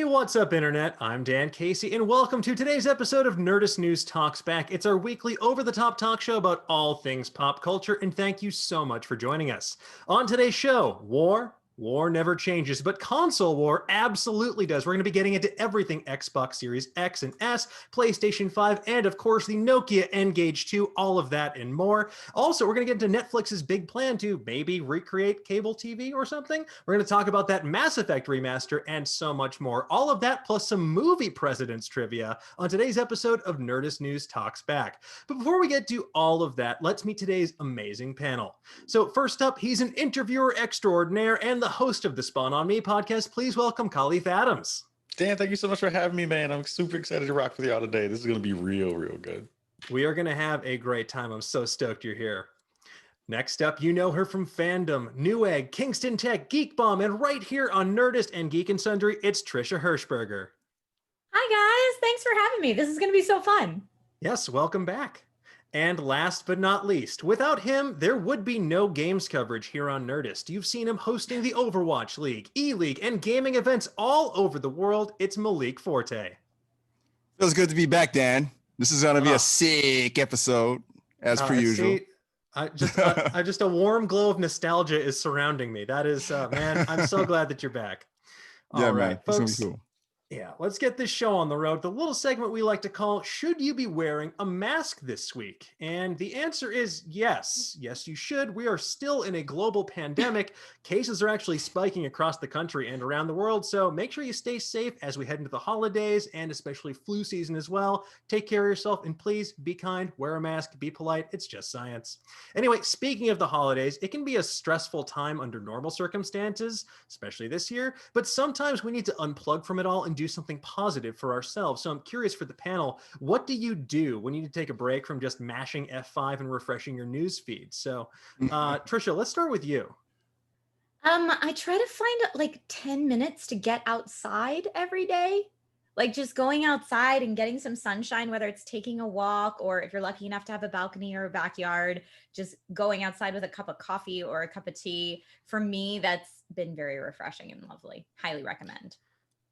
What's up, Internet? I'm Dan Casey, and welcome to today's episode of Nerdist News Talks Back. It's our weekly over-the-top talk show about all things pop culture, and thank you so much for joining us. On today's show, War never changes, but console war absolutely does. We're going to be getting into everything Xbox Series X and S, PlayStation 5, and of course the Nokia N-Gage 2, all of that and more. Also, we're going to get into Netflix's big plan to maybe recreate cable TV or something. We're going to talk about that Mass Effect Remaster and so much more. All of that plus some movie presidents trivia on today's episode of Nerdist News Talks Back. But before we get to all of that, let's meet today's amazing panel. So first up, he's an interviewer extraordinaire and the host of the Spawn on Me podcast. Please welcome Kahlief Adams. Dan, thank you so much for having me, man. I'm super excited to rock with y'all today. This is going to be real good. We are going to have a great time. I'm so stoked you're here. Next up, you know her from Fandom, Newegg, Kingston Tech, Geek Bomb, and right here on Nerdist and Geek and Sundry, it's Trisha Hershberger. Hi, guys. Thanks for having me. This is going to be so fun. Yes, welcome back. And last but not least, without him, there would be no games coverage here on Nerdist. You've seen him hosting the Overwatch League, E-League, and gaming events all over the world. It's Malik Forte. Feels good to be back, Dan. This is going to be a sick episode, as per usual. Just a warm glow of nostalgia is surrounding me. That is, man, I'm so glad that you're back. Yeah, all man. right, It's folks. gonna be cool. Yeah, let's get this show on the road. The little segment we like to call, Should You Be Wearing a Mask This Week? And the answer is yes. Yes, you should. We are still in a global pandemic. Cases are actually spiking across the country and around the world. So make sure you stay safe as we head into the holidays and especially flu season as well. Take care of yourself and please be kind, wear a mask, be polite. It's just science. Anyway, speaking of the holidays, it can be a stressful time under normal circumstances, especially this year, but sometimes we need to unplug from it all and do something positive for ourselves. So I'm curious for the panel, what do you do when you need to take a break from just mashing F5 and refreshing your news feed? So Trisha, let's start with you. I try to find like 10 minutes to get outside every day. Like just going outside and getting some sunshine, whether it's taking a walk or if you're lucky enough to have a balcony or a backyard, just going outside with a cup of coffee or a cup of tea. For me, that's been very refreshing and lovely. Highly recommend.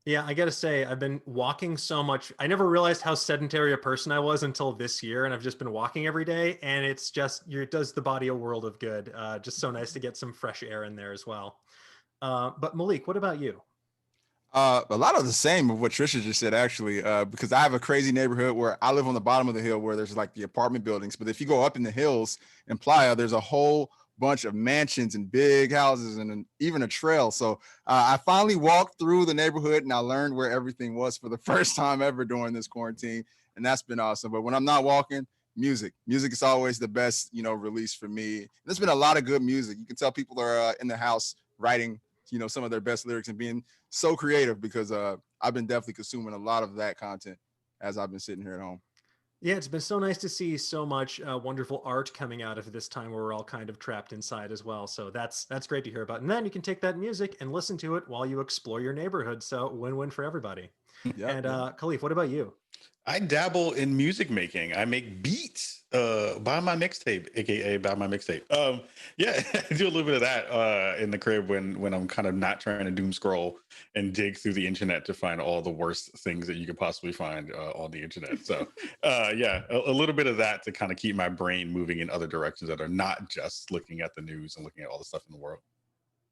Yeah, I gotta say, I've been walking so much. I never realized how sedentary a person I was until this year, and I've just been walking every day, and it's just, it does the body a world of good. Just so nice to get some fresh air in there as well. But Malik, what about you? A lot of the same of what Trisha just said, actually, because I have a crazy neighborhood where I live on the bottom of the hill where there's like the apartment buildings. But if you go up in the hills in Playa, there's a whole bunch of mansions and big houses and even a trail. So I finally walked through the neighborhood and I learned where everything was for the first time ever during this quarantine. And that's been awesome. But when I'm not walking, music is always the best, release for me. And there's been a lot of good music. You can tell people are in the house writing, some of their best lyrics and being so creative because I've been definitely consuming a lot of that content as I've been sitting here at home. Yeah, it's been so nice to see so much wonderful art coming out of this time where we're all kind of trapped inside as well. So that's great to hear about. And then you can take that music and listen to it while you explore your neighborhood. So win-win for everybody. Yeah. And Kahlief, what about you? I dabble in music making. I make beats by my mixtape, aka by my mixtape. Yeah, I do a little bit of that in the crib when I'm kind of not trying to doom scroll and dig through the internet to find all the worst things that you could possibly find on the internet. So yeah, a little bit of that to kind of keep my brain moving in other directions that are not just looking at the news and looking at all the stuff in the world.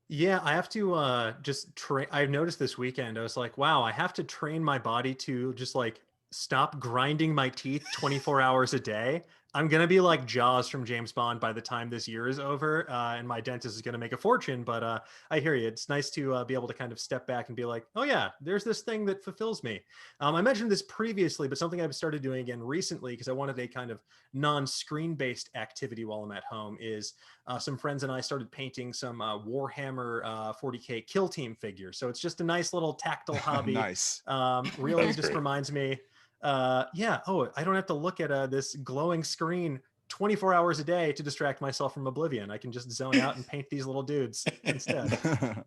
Yeah, I have to just train. I've noticed this weekend, I was like, wow, I have to train my body to just like stop grinding my teeth 24 hours a day. I'm going to be like Jaws from James Bond by the time this year is over, and my dentist is going to make a fortune. But I hear you. It's nice to be able to kind of step back and be like, oh yeah, there's this thing that fulfills me. I mentioned this previously, but something I've started doing again recently because I wanted a kind of non-screen based activity while I'm at home is some friends and I started painting some Warhammer 40K Kill Team figures. So it's just a nice little tactile hobby. Nice. Really That's just great. reminds me, I don't have to look at this glowing screen 24 hours a day to distract myself from oblivion. I can just zone out and paint these little dudes instead.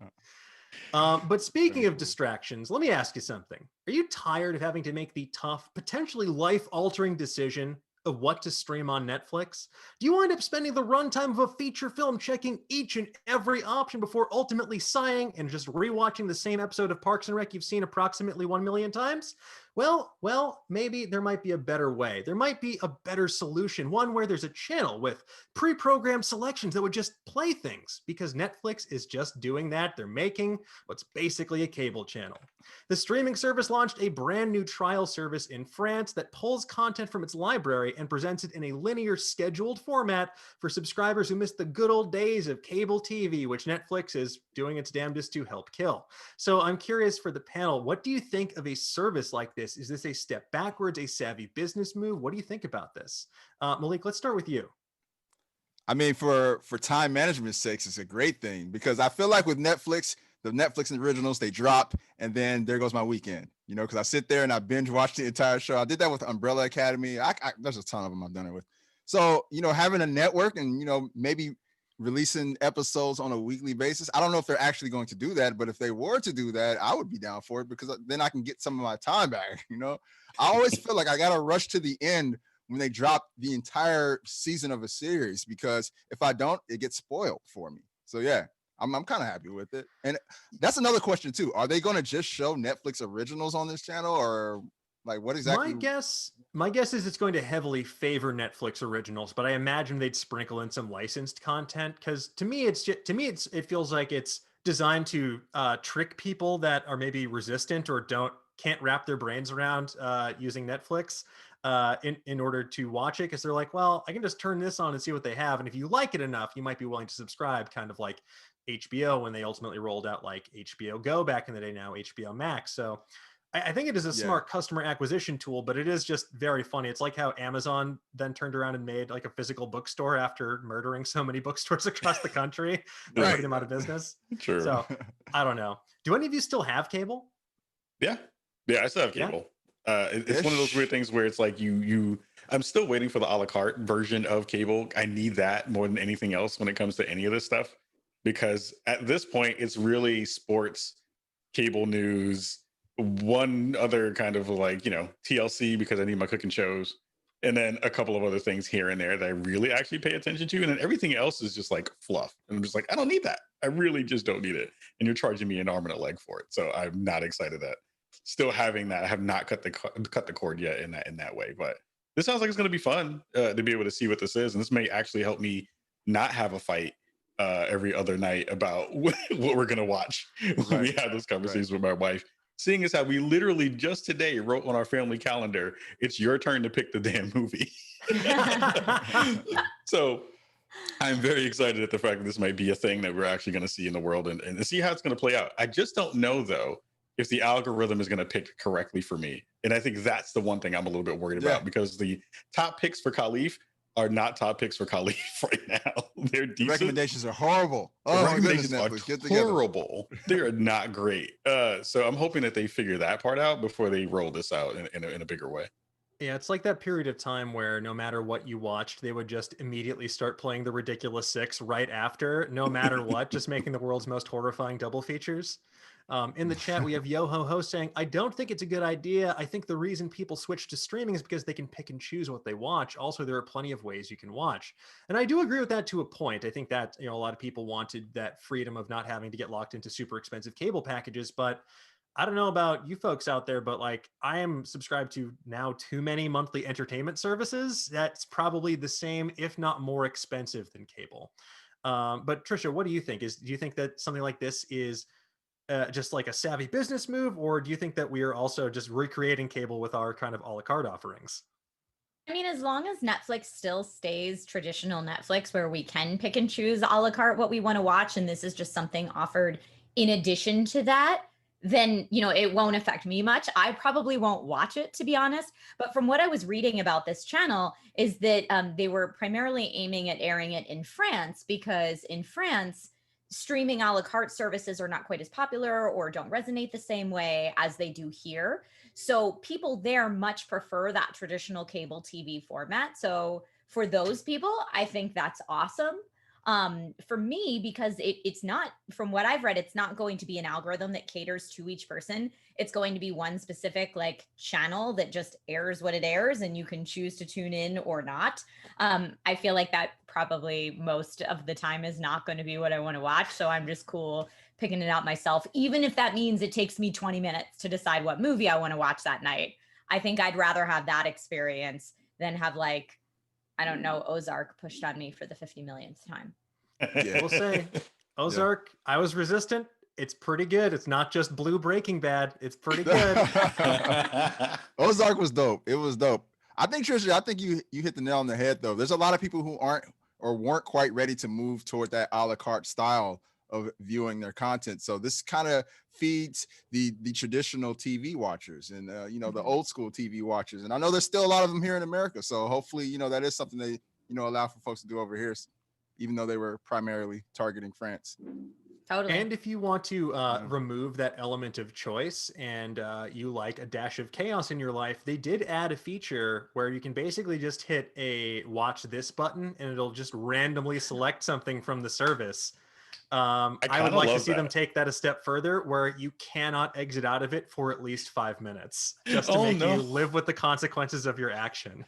But speaking of distractions, let me ask you something. Are you tired of having to make the tough, potentially life-altering decision of what to stream on Netflix? Do you wind up spending the runtime of a feature film checking each and every option before ultimately sighing and just rewatching the same episode of Parks and Rec you've seen approximately 1 million times? Well, maybe there might be a better way. There might be a better solution, one where there's a channel with pre-programmed selections that would just play things, because Netflix is just doing that. They're making what's basically a cable channel. The streaming service launched a brand new trial service in France that pulls content from its library and presents it in a linear scheduled format for subscribers who missed the good old days of cable TV, which Netflix is doing its damnedest to help kill. So I'm curious for the panel, what do you think of a service like this? Is this a step backwards, a savvy business move? What do you think about this? Malik, let's start with you. I mean, for time management's sakes, it's a great thing, because I feel like with Netflix, the Netflix originals, they drop and then there goes my weekend, because I sit there and I binge watch the entire show. I did that with Umbrella Academy. There's a ton of them I've done it with. So, having a network and, maybe releasing episodes on a weekly basis. I don't know if they're actually going to do that, but if they were to do that, I would be down for it, because then I can get some of my time back. I always feel like I got to rush to the end when they drop the entire season of a series, because if I don't, it gets spoiled for me. So yeah, I'm kind of happy with it. And that's another question too. Are they going to just show Netflix originals on this channel, or like what exactly? My guess is it's going to heavily favor Netflix originals, but I imagine they'd sprinkle in some licensed content, because to me it feels like it's designed to trick people that are maybe resistant or can't wrap their brains around using Netflix in order to watch it, because they're like, well, I can just turn this on and see what they have, and if you like it enough, you might be willing to subscribe, kind of like HBO when they ultimately rolled out like HBO Go back in the day, now HBO Max. So I think it is a smart customer acquisition tool, but it is just very funny. It's like how Amazon then turned around and made like a physical bookstore after murdering so many bookstores across the country, putting them out of business. True. So I don't know. Do any of you still have cable? Yeah, I still have cable. It's one of those weird things where it's like I'm still waiting for the a la carte version of cable. I need that more than anything else when it comes to any of this stuff, because at this point it's really sports, cable news, one other kind of like, TLC, because I need my cooking shows, and then a couple of other things here and there that I really actually pay attention to. And then everything else is just like fluff. And I'm just like, I don't need that. I really just don't need it. And you're charging me an arm and a leg for it. So I'm not excited that still having that. I have not cut the cord yet in that way, but this sounds like it's going to be fun to be able to see what this is. And this may actually help me not have a fight every other night about what we're going to watch when we have those conversations with my wife. Seeing as how we literally just today wrote on our family calendar, it's your turn to pick the damn movie. So I'm very excited at the fact that this might be a thing that we're actually going to see in the world and see how it's going to play out. I just don't know, though, if the algorithm is going to pick correctly for me. And I think that's the one thing I'm a little bit worried about, because the top picks for Kahlief are not top picks for Kahlief right now. They're decent. Recommendations are horrible. Oh, recommendations are horrible. They are not great. So I'm hoping that they figure that part out before they roll this out in a bigger way. Yeah, it's like that period of time where no matter what you watched, they would just immediately start playing the Ridiculous Six right after, no matter what, just making the world's most horrifying double features. In the chat, we have Yo-Ho-Ho saying, I don't think it's a good idea. I think the reason people switch to streaming is because they can pick and choose what they watch. Also, there are plenty of ways you can watch. And I do agree with that to a point. I think that, a lot of people wanted that freedom of not having to get locked into super expensive cable packages. But I don't know about you folks out there, but like I am subscribed to now too many monthly entertainment services. That's probably the same, if not more expensive than cable. But Trisha, what do you think? Do you think that something like this is just like a savvy business move, or do you think that we are also just recreating cable with our kind of a la carte offerings? I mean, as long as Netflix still stays traditional Netflix, where we can pick and choose a la carte what we want to watch, and this is just something offered in addition to that, then, it won't affect me much. I probably won't watch it, to be honest. But from what I was reading about this channel is that they were primarily aiming at airing it in France, because in France, streaming a la carte services are not quite as popular or don't resonate the same way as they do here. So people there much prefer that traditional cable TV format. So for those people, I think that's awesome. For me, because it's not, from what I've read, it's not going to be an algorithm that caters to each person. It's going to be one specific like channel that just airs what it airs, and you can choose to tune in or not. I feel like that probably most of the time is not going to be what I want to watch. So I'm just cool picking it out myself, even if that means it takes me 20 minutes to decide what movie I want to watch that night. I think I'd rather have that experience than have like, I don't know, Ozark pushed on me for the 50 millionth time. I will say, Ozark, I was resistant. It's pretty good. It's not just blue Breaking Bad. It's pretty good. Ozark was dope. It was dope. I think, Trisha, I think you hit the nail on the head, though. There's a lot of people who aren't or weren't quite ready to move toward that a la carte style of viewing their content. So this kind of feeds the traditional TV watchers and, the old school TV watchers. And I know there's still a lot of them here in America. So hopefully, that is something they, allow for folks to do over here, even though they were primarily targeting France. Totally. And if you want to remove that element of choice and you like a dash of chaos in your life, they did add a feature where you can basically just hit a watch this button and it'll just randomly select something from the service. I would like to see them take that a step further where you cannot exit out of it for at least 5 minutes just to make you live with the consequences of your action.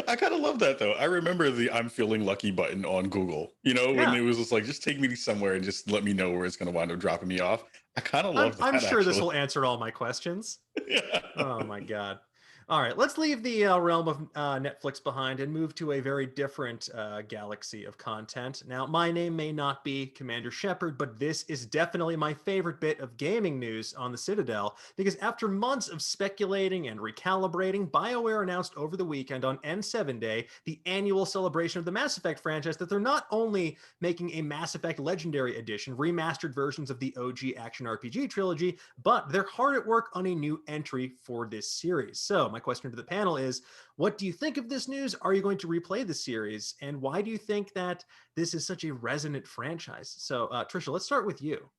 I kind of love that though. I remember the I'm feeling lucky button on Google, when it was just like, just take me somewhere and just let me know where it's going to wind up dropping me off. I kind of love that. I'm sure this will answer all my questions. Yeah. Oh my God. All right, let's leave the realm of Netflix behind and move to a very different galaxy of content. Now, my name may not be Commander Shepard, but this is definitely my favorite bit of gaming news on the Citadel, because after months of speculating and recalibrating, BioWare announced over the weekend on N7 Day, the annual celebration of the Mass Effect franchise, that they're not only making a Mass Effect Legendary Edition, remastered versions of the OG action RPG trilogy, but they're hard at work on a new entry for this series. So, my question to the panel is, what do you think of this news? Are you going to replay the series? And why do you think that this is such a resonant franchise? So, Trisha, let's start with you.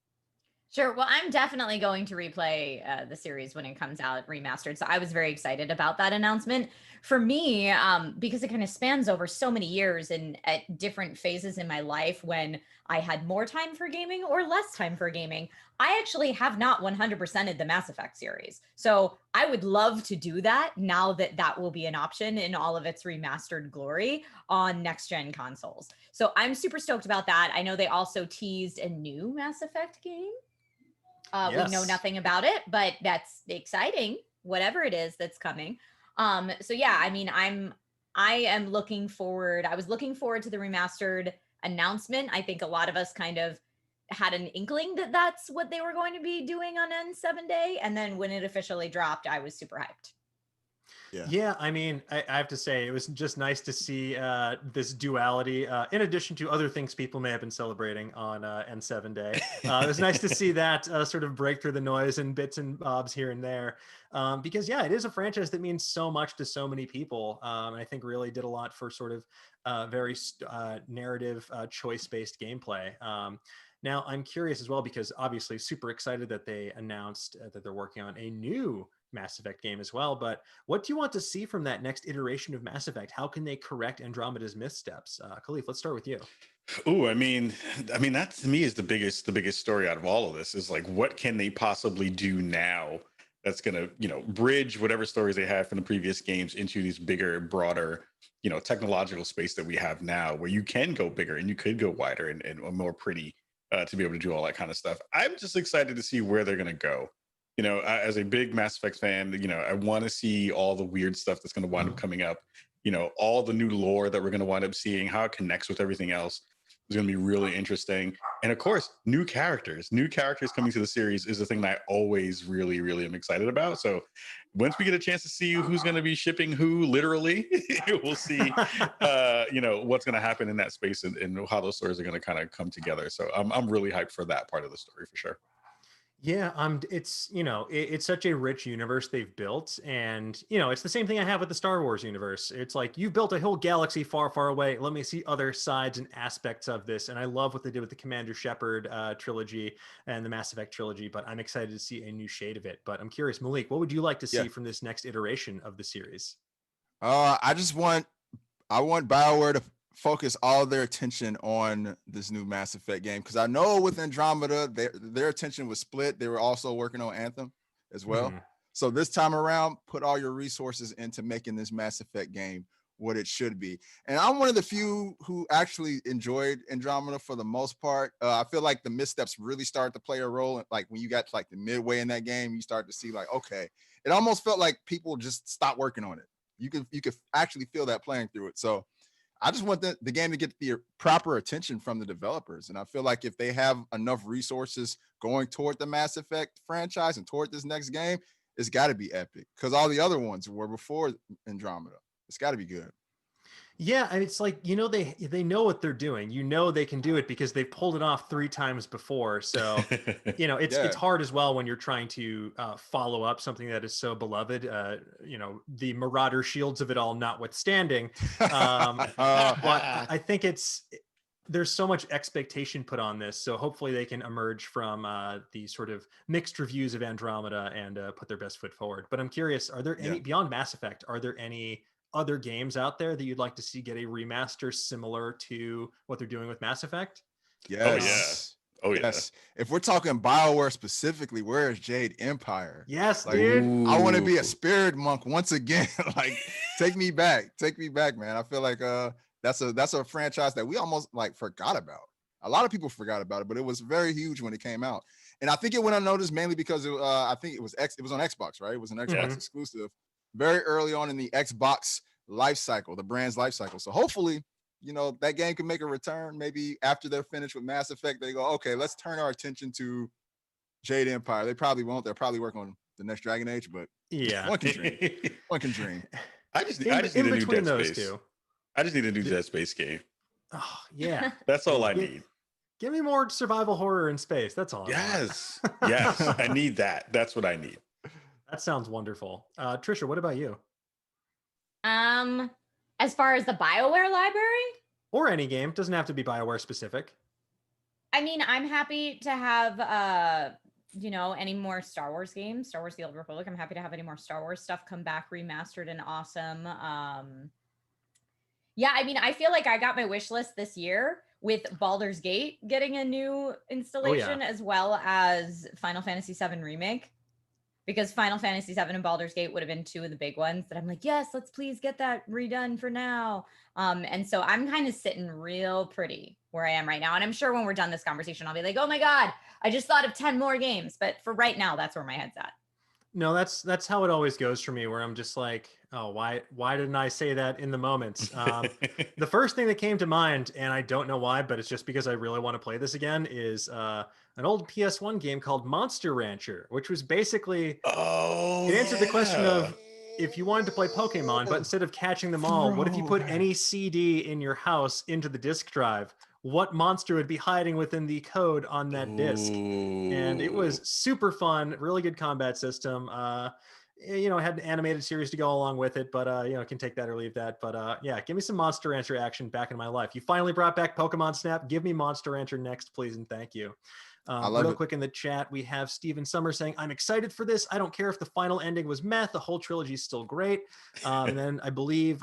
Sure. Well, I'm definitely going to replay the series when it comes out remastered. So I was very excited about that announcement. For me, because it kind of spans over so many years and at different phases in my life when I had more time for gaming or less time for gaming, I actually have not 100%ed the Mass Effect series. So I would love to do that now that that will be an option in all of its remastered glory on next-gen consoles. So I'm super stoked about that. I know they also teased a new Mass Effect game. Yes. We know nothing about it, but that's exciting, whatever it is that's coming. So yeah, I mean, I am looking forward. I was looking forward to the remastered announcement. I think a lot of us kind of had an inkling that that's what they were going to be doing on N7 Day. And then when it officially dropped, I was super hyped. Yeah, I mean, I have to say, it was just nice to see this duality, in addition to other things people may have been celebrating on N7 Day. It was nice to see that sort of break through the noise and bits and bobs here and there. Because, yeah, it is a franchise that means so much to so many people. And I think really did a lot for sort of very narrative, choice-based gameplay. Now, I'm curious as well, because obviously super excited that they announced that they're working on a new Mass Effect game as well, but what do you want to see from that next iteration of Mass Effect? How can they correct Andromeda's missteps? Kahlief, let's start with you. Oh, I mean, that to me is the biggest story out of all of this, is like, what can they possibly do now that's going to, bridge whatever stories they had from the previous games into these bigger, broader, technological space that we have now, where you can go bigger and you could go wider and more pretty to be able to do all that kind of stuff. I'm just excited to see where they're going to go. As a big Mass Effect fan, I want to see all the weird stuff that's going to wind up coming up, all the new lore that we're going to wind up seeing, how it connects with everything else is going to be really interesting. And of course, new characters coming to the series is the thing that I always really, really am excited about. So once we get a chance to see who's going to be shipping who, literally, we'll see, what's going to happen in that space and how those stories are going to kind of come together. So I'm really hyped for that part of the story for sure. Yeah, it's it's such a rich universe they've built, and it's the same thing I have with the Star Wars universe. It's like, you've built a whole galaxy far, far away. Let me see other sides and aspects of this, and I love what they did with the Commander Shepard trilogy and the Mass Effect trilogy. But I'm excited to see a new shade of it. But I'm curious, Malik, what would you like to see from this next iteration of the series? I want BioWare to focus all their attention on this new Mass Effect game, because I know with Andromeda, their attention was split. They were also working on Anthem as well. Mhm. So this time around, put all your resources into making this Mass Effect game what it should be. And I'm one of the few who actually enjoyed Andromeda for the most part. I feel like the missteps really started to play a role. Like when you got to like the midway in that game, you start to see like, okay, it almost felt like people just stopped working on it. You could actually feel that playing through it. So I just want the game to get the proper attention from the developers. And I feel like if they have enough resources going toward the Mass Effect franchise and toward this next game, it's got to be epic, because all the other ones were before Andromeda. It's got to be good. Yeah, and it's like, they know what they're doing. They can do it because they've pulled it off 3 times before. So, it's hard as well when you're trying to follow up something that is so beloved. The Marauder shields of it all notwithstanding. But I think there's so much expectation put on this. So hopefully they can emerge from the sort of mixed reviews of Andromeda and put their best foot forward. But I'm curious, are there any, beyond Mass Effect, are there any other games out there that you'd like to see get a remaster similar to what they're doing with Mass Effect? Yes. Oh yeah. Yes. If we're talking BioWare specifically, where is Jade Empire? Yes, dude. I want to be a spirit monk once again. Like, take me back, man. I feel like that's a franchise that we almost like forgot about. A lot of people forgot about it, but it was very huge when it came out. And I think it went unnoticed mainly because I think it was on Xbox, right? It was an Xbox exclusive very early on in the Xbox life cycle, the brand's life cycle. So hopefully, that game can make a return. Maybe after they're finished with Mass Effect, they go, okay, let's turn our attention to Jade Empire. They probably won't. They're probably working on the next Dragon Age, but yeah, one can dream. I just need a new Dead Space. I just need a new Dead Space game. Oh yeah, that's all I need. Give me more survival horror in space. That's all. Yes, I need that. That's what I need. That sounds wonderful. Trisha, what about you? As far as the BioWare library? Or any game. Doesn't have to be BioWare specific. I mean, I'm happy to have, any more Star Wars games, Star Wars The Old Republic. I'm happy to have any more Star Wars stuff come back remastered and awesome. Yeah, I mean, I feel like I got my wish list this year with Baldur's Gate getting a new installation, as well as Final Fantasy VII Remake. Because Final Fantasy VII and Baldur's Gate would have been 2 of the big ones that I'm like, yes, let's please get that redone for now. And so I'm kind of sitting real pretty where I am right now. And I'm sure when we're done this conversation, I'll be like, oh my God, I just thought of 10 more games. But for right now, that's where my head's at. No, that's how it always goes for me, where I'm just like, oh, why didn't I say that in the moment? The first thing that came to mind, and I don't know why, but it's just because I really want to play this again, is an old PS1 game called Monster Rancher, which was basically, it answered the question of, if you wanted to play Pokemon, but instead of catching them all, what if you put any CD in your house into the disk drive? What monster would be hiding within the code on that disc? And it was super fun, really good combat system. It had an animated series to go along with it, but can take that or leave that. But yeah, give me some Monster Rancher action back in my life. You finally brought back Pokemon Snap. Give me Monster Rancher next, please, and thank you. Real quick in the chat, we have Steven Summers saying, I'm excited for this. I don't care if the final ending was meh. The whole trilogy is still great. And then I believe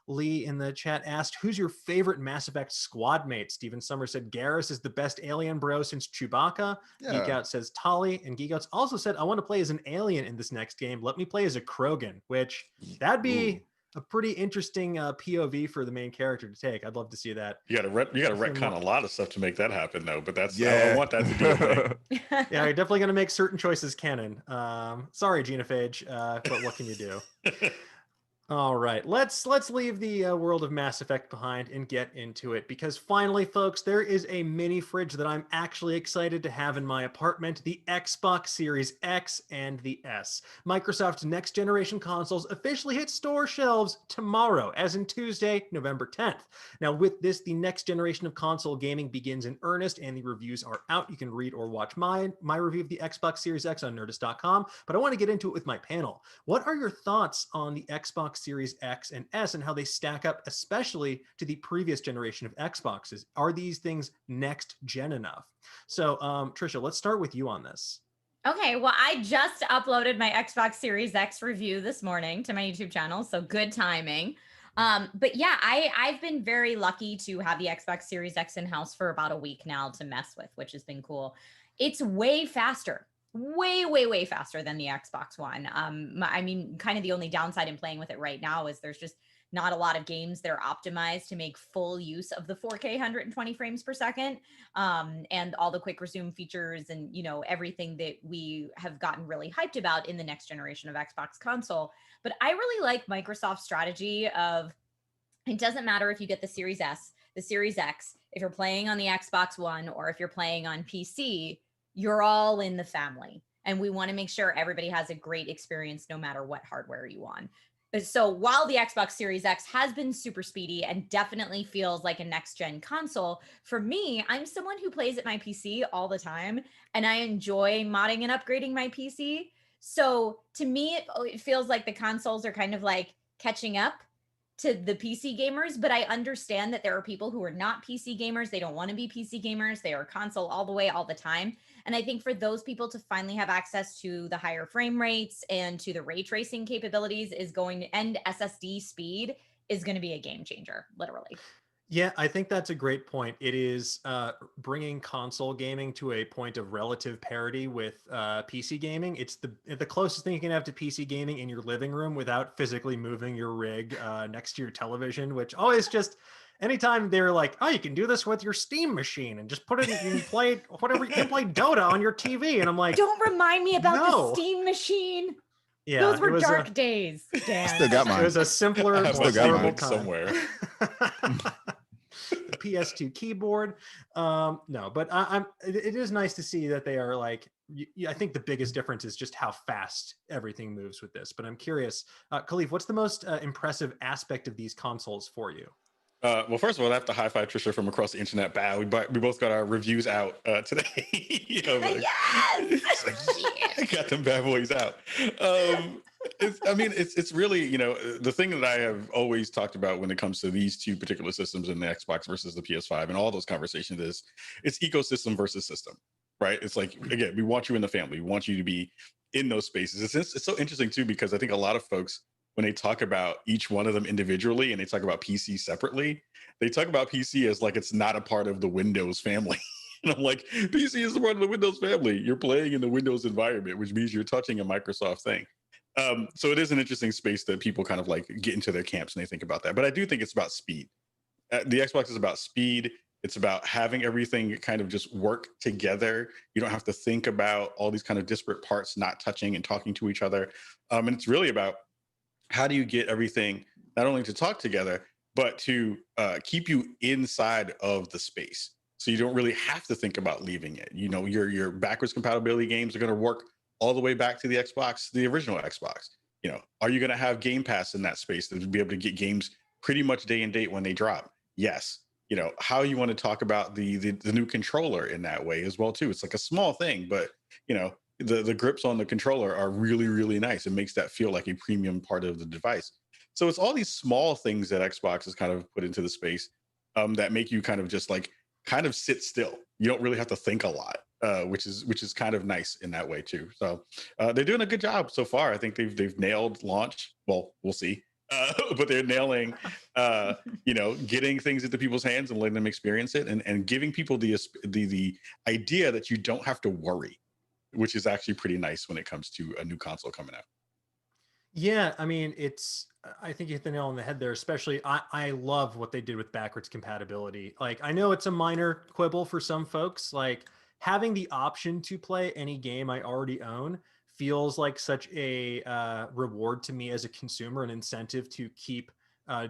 Lee in the chat asked, who's your favorite Mass Effect squad mate? Steven Summers said Garrus is the best alien bro since Chewbacca. Geek Out says Tali, and Geek Outs also said, I want to play as an alien in this next game. Let me play as a Krogan, which that'd be a pretty interesting POV for the main character to take. I'd love to see that. You got to retcon a lot of stuff to make that happen, though. But that's I want that to be a thing. Yeah, you're definitely going to make certain choices canon. Sorry, Genophage, but what can you do? All right, let's leave the world of Mass Effect behind and get into it, because finally, folks, there is a mini fridge that I'm actually excited to have in my apartment, the Xbox Series X and the S. Microsoft's next generation consoles officially hit store shelves tomorrow, as in Tuesday, November 10th. Now, with this, the next generation of console gaming begins in earnest, and the reviews are out. You can read or watch my review of the Xbox Series X on Nerdist.com, but I want to get into it with my panel. What are your thoughts on the Xbox Series X and S and how they stack up, especially to the previous generation of Xboxes? Are these things next gen enough? So, Trisha, let's start with you on this. Okay, well, I just uploaded my Xbox Series X review this morning to my YouTube channel, so good timing. But yeah, I've been very lucky to have the Xbox Series X in house for about a week now to mess with, which has been cool. It's way faster, way faster than the Xbox One. I mean, kind of the only downside in playing with it right now is there's just not a lot of games that are optimized to make full use of the 4K 120 frames per second, and all the quick resume features and, you know, everything that we have gotten really hyped about in the next generation of Xbox console. But I really like Microsoft's strategy of, it doesn't matter if you get the Series S, the Series X, if you're playing on the Xbox One or if you're playing on PC, you're all in the family. And we want to make sure everybody has a great experience no matter what hardware you on. So while the Xbox Series X has been super speedy and definitely feels like a next gen console, for me, I'm someone who plays at my PC all the time and I enjoy modding and upgrading my PC. So to me, it feels like the consoles are kind of like catching up to the PC gamers, but I understand that there are people who are not PC gamers. They don't want to be PC gamers. They are console all the way, all the time. And I think for those people to finally have access to the higher frame rates and to the ray tracing capabilities is going to, and SSD speed is going to be a game changer, literally. Yeah, I think that's a great point. It is bringing console gaming to a point of relative parity with PC gaming. It's the closest thing you can have to PC gaming in your living room without physically moving your rig next to your television, which always just, anytime they're like, oh, you can do this with your Steam machine and just put it in, you can play whatever, you can play Dota on your TV. And I'm like, don't remind me about no. the Steam machine. Yeah, those were dark days, Dan. I still got mine. It was a simpler, more stable somewhere. The PS2 keyboard. No, but it is nice to see that they are like, I think the biggest difference is just how fast everything moves with this. But I'm curious, Kahlief, what's the most impressive aspect of these consoles for you? Well, first of all, I have to high five Trisha from across the internet. Bow. We both got our reviews out today. Yes! I got them bad boys out. It's really, you know, the thing that I have always talked about when it comes to these two particular systems in the Xbox versus the PS5 and all those conversations is it's ecosystem versus system, right? It's like, again, we want you in the family. We want you to be in those spaces. It's so interesting too, because I think a lot of folks, when they talk about each one of them individually and they talk about PC separately, they talk about PC as like it's not a part of the Windows family. And I'm like, PC is a part of the Windows family. You're playing in the Windows environment, which means you're touching a Microsoft thing. So it is an interesting space that people kind of like get into their camps and they think about that. But I do think it's about speed. The Xbox is about speed. It's about having everything kind of just work together. You don't have to think about all these kind of disparate parts not touching and talking to each other. And it's really about how do you get everything not only to talk together, but to keep you inside of the space. So you don't really have to think about leaving it. You know, your backwards compatibility games are going to work all the way back to the Xbox, the original Xbox. You know, are you going to have Game Pass in that space to be able to get games pretty much day and date when they drop? Yes. You know, how you want to talk about the new controller in that way as well too. It's like a small thing, but you know, the grips on the controller are really, really nice. It makes that feel like a premium part of the device. So it's all these small things that Xbox has kind of put into the space that make you kind of just like kind of sit still. You don't really have to think a lot, which is kind of nice in that way too. So they're doing a good job so far. I think they've nailed launch. Well, we'll see. But they're nailing, you know, getting things into people's hands and letting them experience it, and giving people the idea that you don't have to worry, which is actually pretty nice when it comes to a new console coming out. Yeah, I mean, I think you hit the nail on the head there, especially I love what they did with backwards compatibility. Like, I know it's a minor quibble for some folks, like having the option to play any game I already own feels like such a reward to me as a consumer, an incentive to keep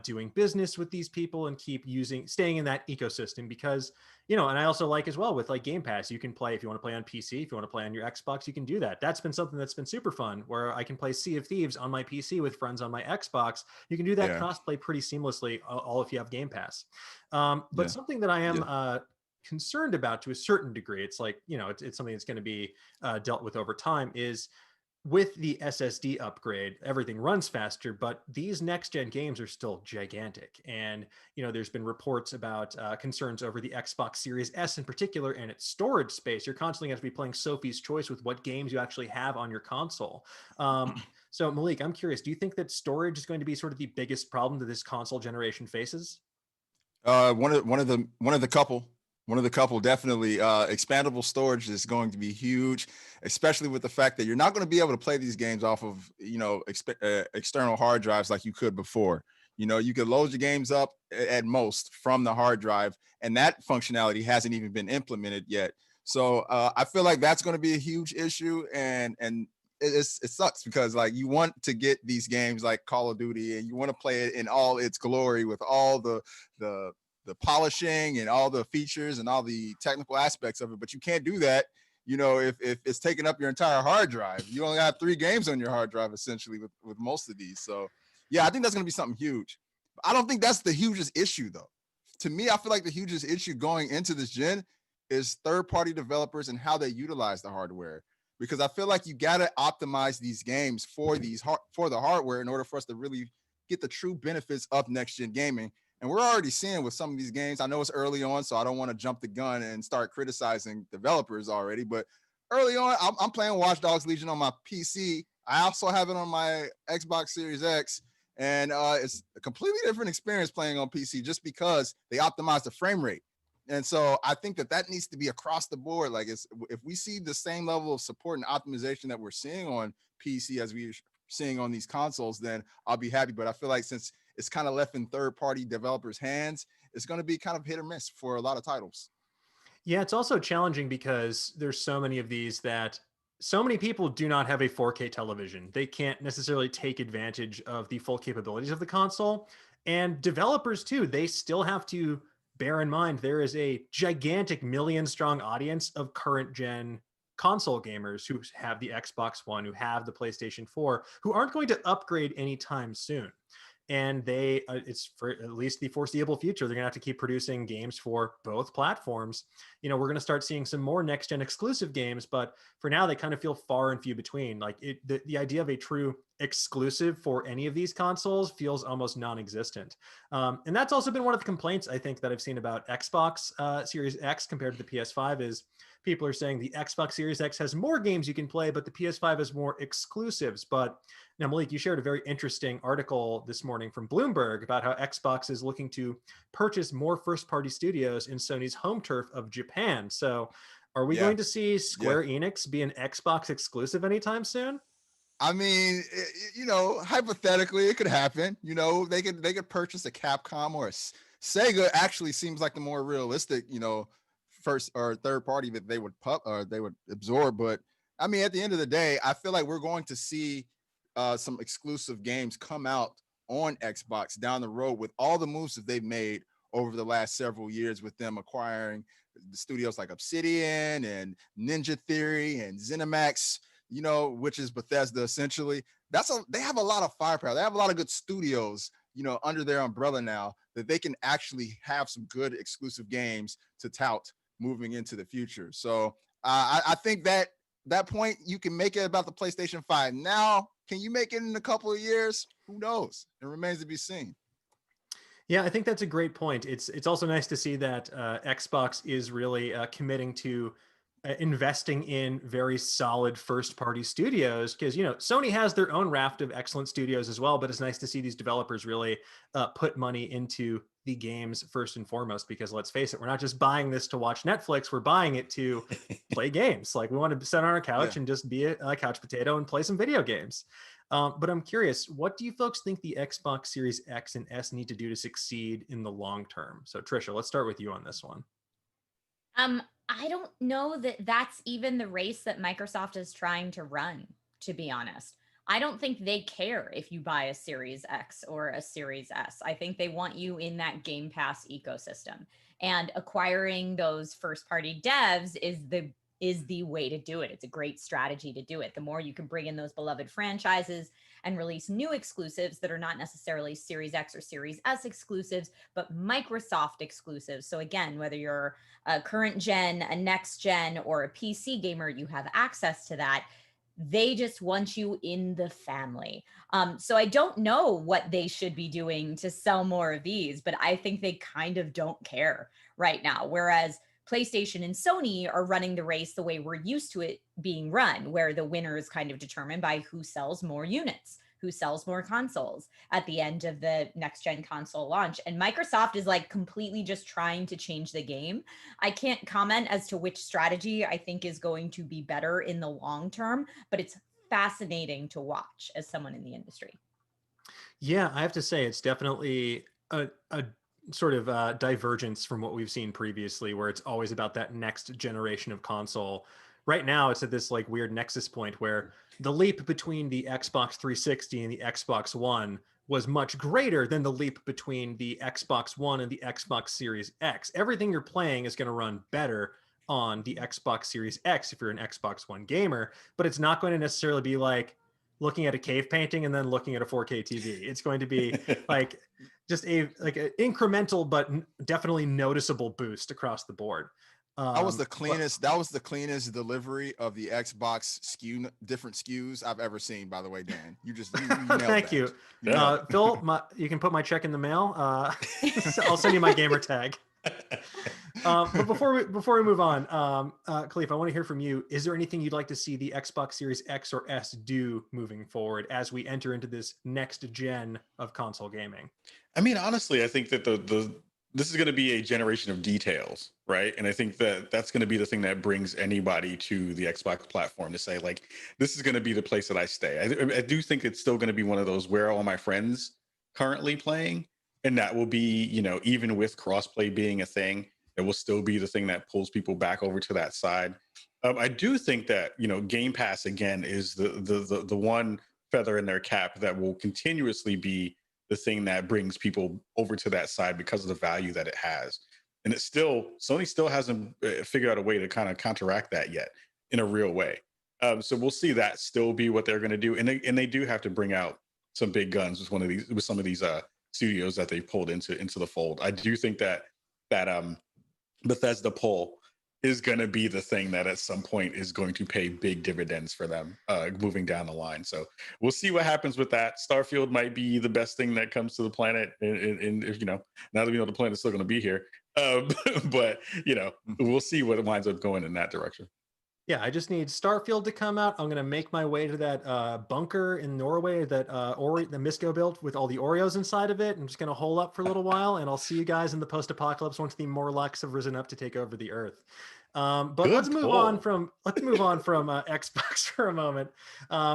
doing business with these people and keep staying in that ecosystem, because, you know, and I also like as well with like Game Pass, you can play, if you want to play on PC, if you want to play on your Xbox, you can do that. That's been something that's been super fun, where I can play Sea of Thieves on my PC with friends on my Xbox. You can do that crossplay pretty seamlessly, all if you have Game Pass. But something that I am concerned about to a certain degree, it's like, you know, it's something that's going to be dealt with over time, is with the SSD upgrade, everything runs faster, but these next gen games are still gigantic. And, you know, there's been reports about concerns over the Xbox Series S in particular and its storage space. You're constantly going to be playing Sophie's Choice with what games you actually have on your console. So Malik, I'm curious, do you think that storage is going to be sort of the biggest problem that this console generation faces? One of the couple definitely. Expandable storage is going to be huge, especially with the fact that you're not going to be able to play these games off of external hard drives like you could before. You could load your games up at most from the hard drive, and that functionality hasn't even been implemented yet. So I feel like that's going to be a huge issue, and it sucks because like you want to get these games like Call of Duty, and you want to play it in all its glory with all the polishing and all the features and all the technical aspects of it, but you can't do that. If it's taking up your entire hard drive, you only have 3 games on your hard drive essentially with most of these. So yeah, I think that's going to be something huge. But I don't think that's the hugest issue though. To me, I feel like the hugest issue going into this gen is third-party developers and how they utilize the hardware. Because I feel like you got to optimize these games for the hardware in order for us to really get the true benefits of next-gen gaming. And we're already seeing with some of these games, I know it's early on, so I don't want to jump the gun and start criticizing developers already, but early on, I'm playing Watch Dogs Legion on my PC. I also have it on my Xbox Series X, and it's a completely different experience playing on PC just because they optimize the frame rate. And so I think that needs to be across the board. Like if we see the same level of support and optimization that we're seeing on PC as we're seeing on these consoles, then I'll be happy. But I feel like since it's kind of left in third-party developers' hands, it's going to be kind of hit or miss for a lot of titles. Yeah, it's also challenging because there's so many of these that so many people do not have a 4K television. They can't necessarily take advantage of the full capabilities of the console. And developers too, they still have to bear in mind there is a gigantic million-strong audience of current gen console gamers who have the Xbox One, who have the PlayStation 4, who aren't going to upgrade anytime soon. And it's for at least the foreseeable future, they're gonna have to keep producing games for both platforms. We're gonna start seeing some more next gen exclusive games, but for now they kind of feel far and few between. Like the idea of a true exclusive for any of these consoles feels almost non-existent. And that's also been one of the complaints I think that I've seen about Xbox Series X compared to the PS5 is people are saying the Xbox Series X has more games you can play, but the PS5 has more exclusives. But now, Malik, you shared a very interesting article this morning from Bloomberg about how Xbox is looking to purchase more first-party studios in Sony's home turf of Japan. So are we going to see Square Enix be an Xbox exclusive anytime soon? I mean, hypothetically, it could happen. They could purchase a Capcom or a Sega. Actually, seems like the more realistic, first or third party that they would absorb. But I mean, at the end of the day, I feel like we're going to see some exclusive games come out on Xbox down the road with all the moves that they've made over the last several years with them acquiring the studios like Obsidian and Ninja Theory and ZeniMax, which is Bethesda essentially. They have a lot of firepower. They have a lot of good studios, under their umbrella now that they can actually have some good exclusive games to tout moving into the future. So I think that point you can make it about the PlayStation 5 now. Can you make it in a couple of years? Who knows? It remains to be seen. Yeah, I think that's a great point. It's also nice to see that Xbox is really committing to investing in very solid first-party studios because Sony has their own raft of excellent studios as well. But it's nice to see these developers really put money into the games first and foremost. Because let's face it, we're not just buying this to watch Netflix; we're buying it to play games. Like we want to sit on our couch and just be a couch potato and play some video games. But I'm curious, what do you folks think the Xbox Series X and S need to do to succeed in the long term? So Trisha, let's start with you on this one. I don't know that that's even the race that Microsoft is trying to run, to be honest. I don't think they care if you buy a Series X or a Series S. I think they want you in that Game Pass ecosystem. And acquiring those first-party devs is the way to do it. It's a great strategy to do it. The more you can bring in those beloved franchises and release new exclusives that are not necessarily Series X or Series S exclusives, but Microsoft exclusives. So again, whether you're a current gen, a next gen, or a PC gamer, you have access to that. They just want you in the family. So I don't know what they should be doing to sell more of these, but I think they kind of don't care right now. Whereas PlayStation and Sony are running the race the way we're used to it being run, where the winner is kind of determined by who sells more units, who sells more consoles at the end of the next gen console launch. And Microsoft is like completely just trying to change the game. I can't comment as to which strategy I think is going to be better in the long term, but it's fascinating to watch as someone in the industry. Yeah, I have to say it's definitely a sort of divergence from what we've seen previously, where it's always about that next generation of console. Right now, it's at this like weird nexus point where the leap between the Xbox 360 and the Xbox One was much greater than the leap between the Xbox One and the Xbox Series X. Everything you're playing is going to run better on the Xbox Series X if you're an Xbox One gamer, but it's not going to necessarily be like looking at a cave painting and then looking at a 4K TV. It's going to be like just an incremental but definitely noticeable boost across the board. That was the cleanest. That was the cleanest delivery of the Xbox different SKUs I've ever seen. By the way, Dan, you nailed thank that. you, Yeah. Phil. You can put my check in the mail. I'll send you my gamer tag. But before we move on, Kahlief, I want to hear from you. Is there anything you'd like to see the Xbox Series X or S do moving forward as we enter into this next gen of console gaming? I mean, honestly, I think that this is going to be a generation of details, right? And I think that that's going to be the thing that brings anybody to the Xbox platform to say, like, this is going to be the place that I stay. I do think it's still going to be one of those, where are all my friends currently playing? And that will be, even with crossplay being a thing, it will still be the thing that pulls people back over to that side. I do think that, Game Pass, again, is the one feather in their cap that will continuously be the thing that brings people over to that side because of the value that it has. And Sony still hasn't figured out a way to kind of counteract that yet in a real way. So we'll see that still be what they're going to do. And they do have to bring out some big guns with some of these studios that they pulled into the fold. I do think that Bethesda pull is going to be the thing that at some point is going to pay big dividends for them moving down the line. So we'll see what happens with that. Starfield might be the best thing that comes to the planet. And if, now that we know the planet's still going to be here, but we'll see what winds up going in that direction. Yeah, I just need Starfield to come out. I'm going to make my way to that bunker in Norway that the Misko built with all the Oreos inside of it. I'm just going to hole up for a little while, and I'll see you guys in the post-apocalypse once the Morlocks have risen up to take over the Earth. But let's move on from Xbox for a moment,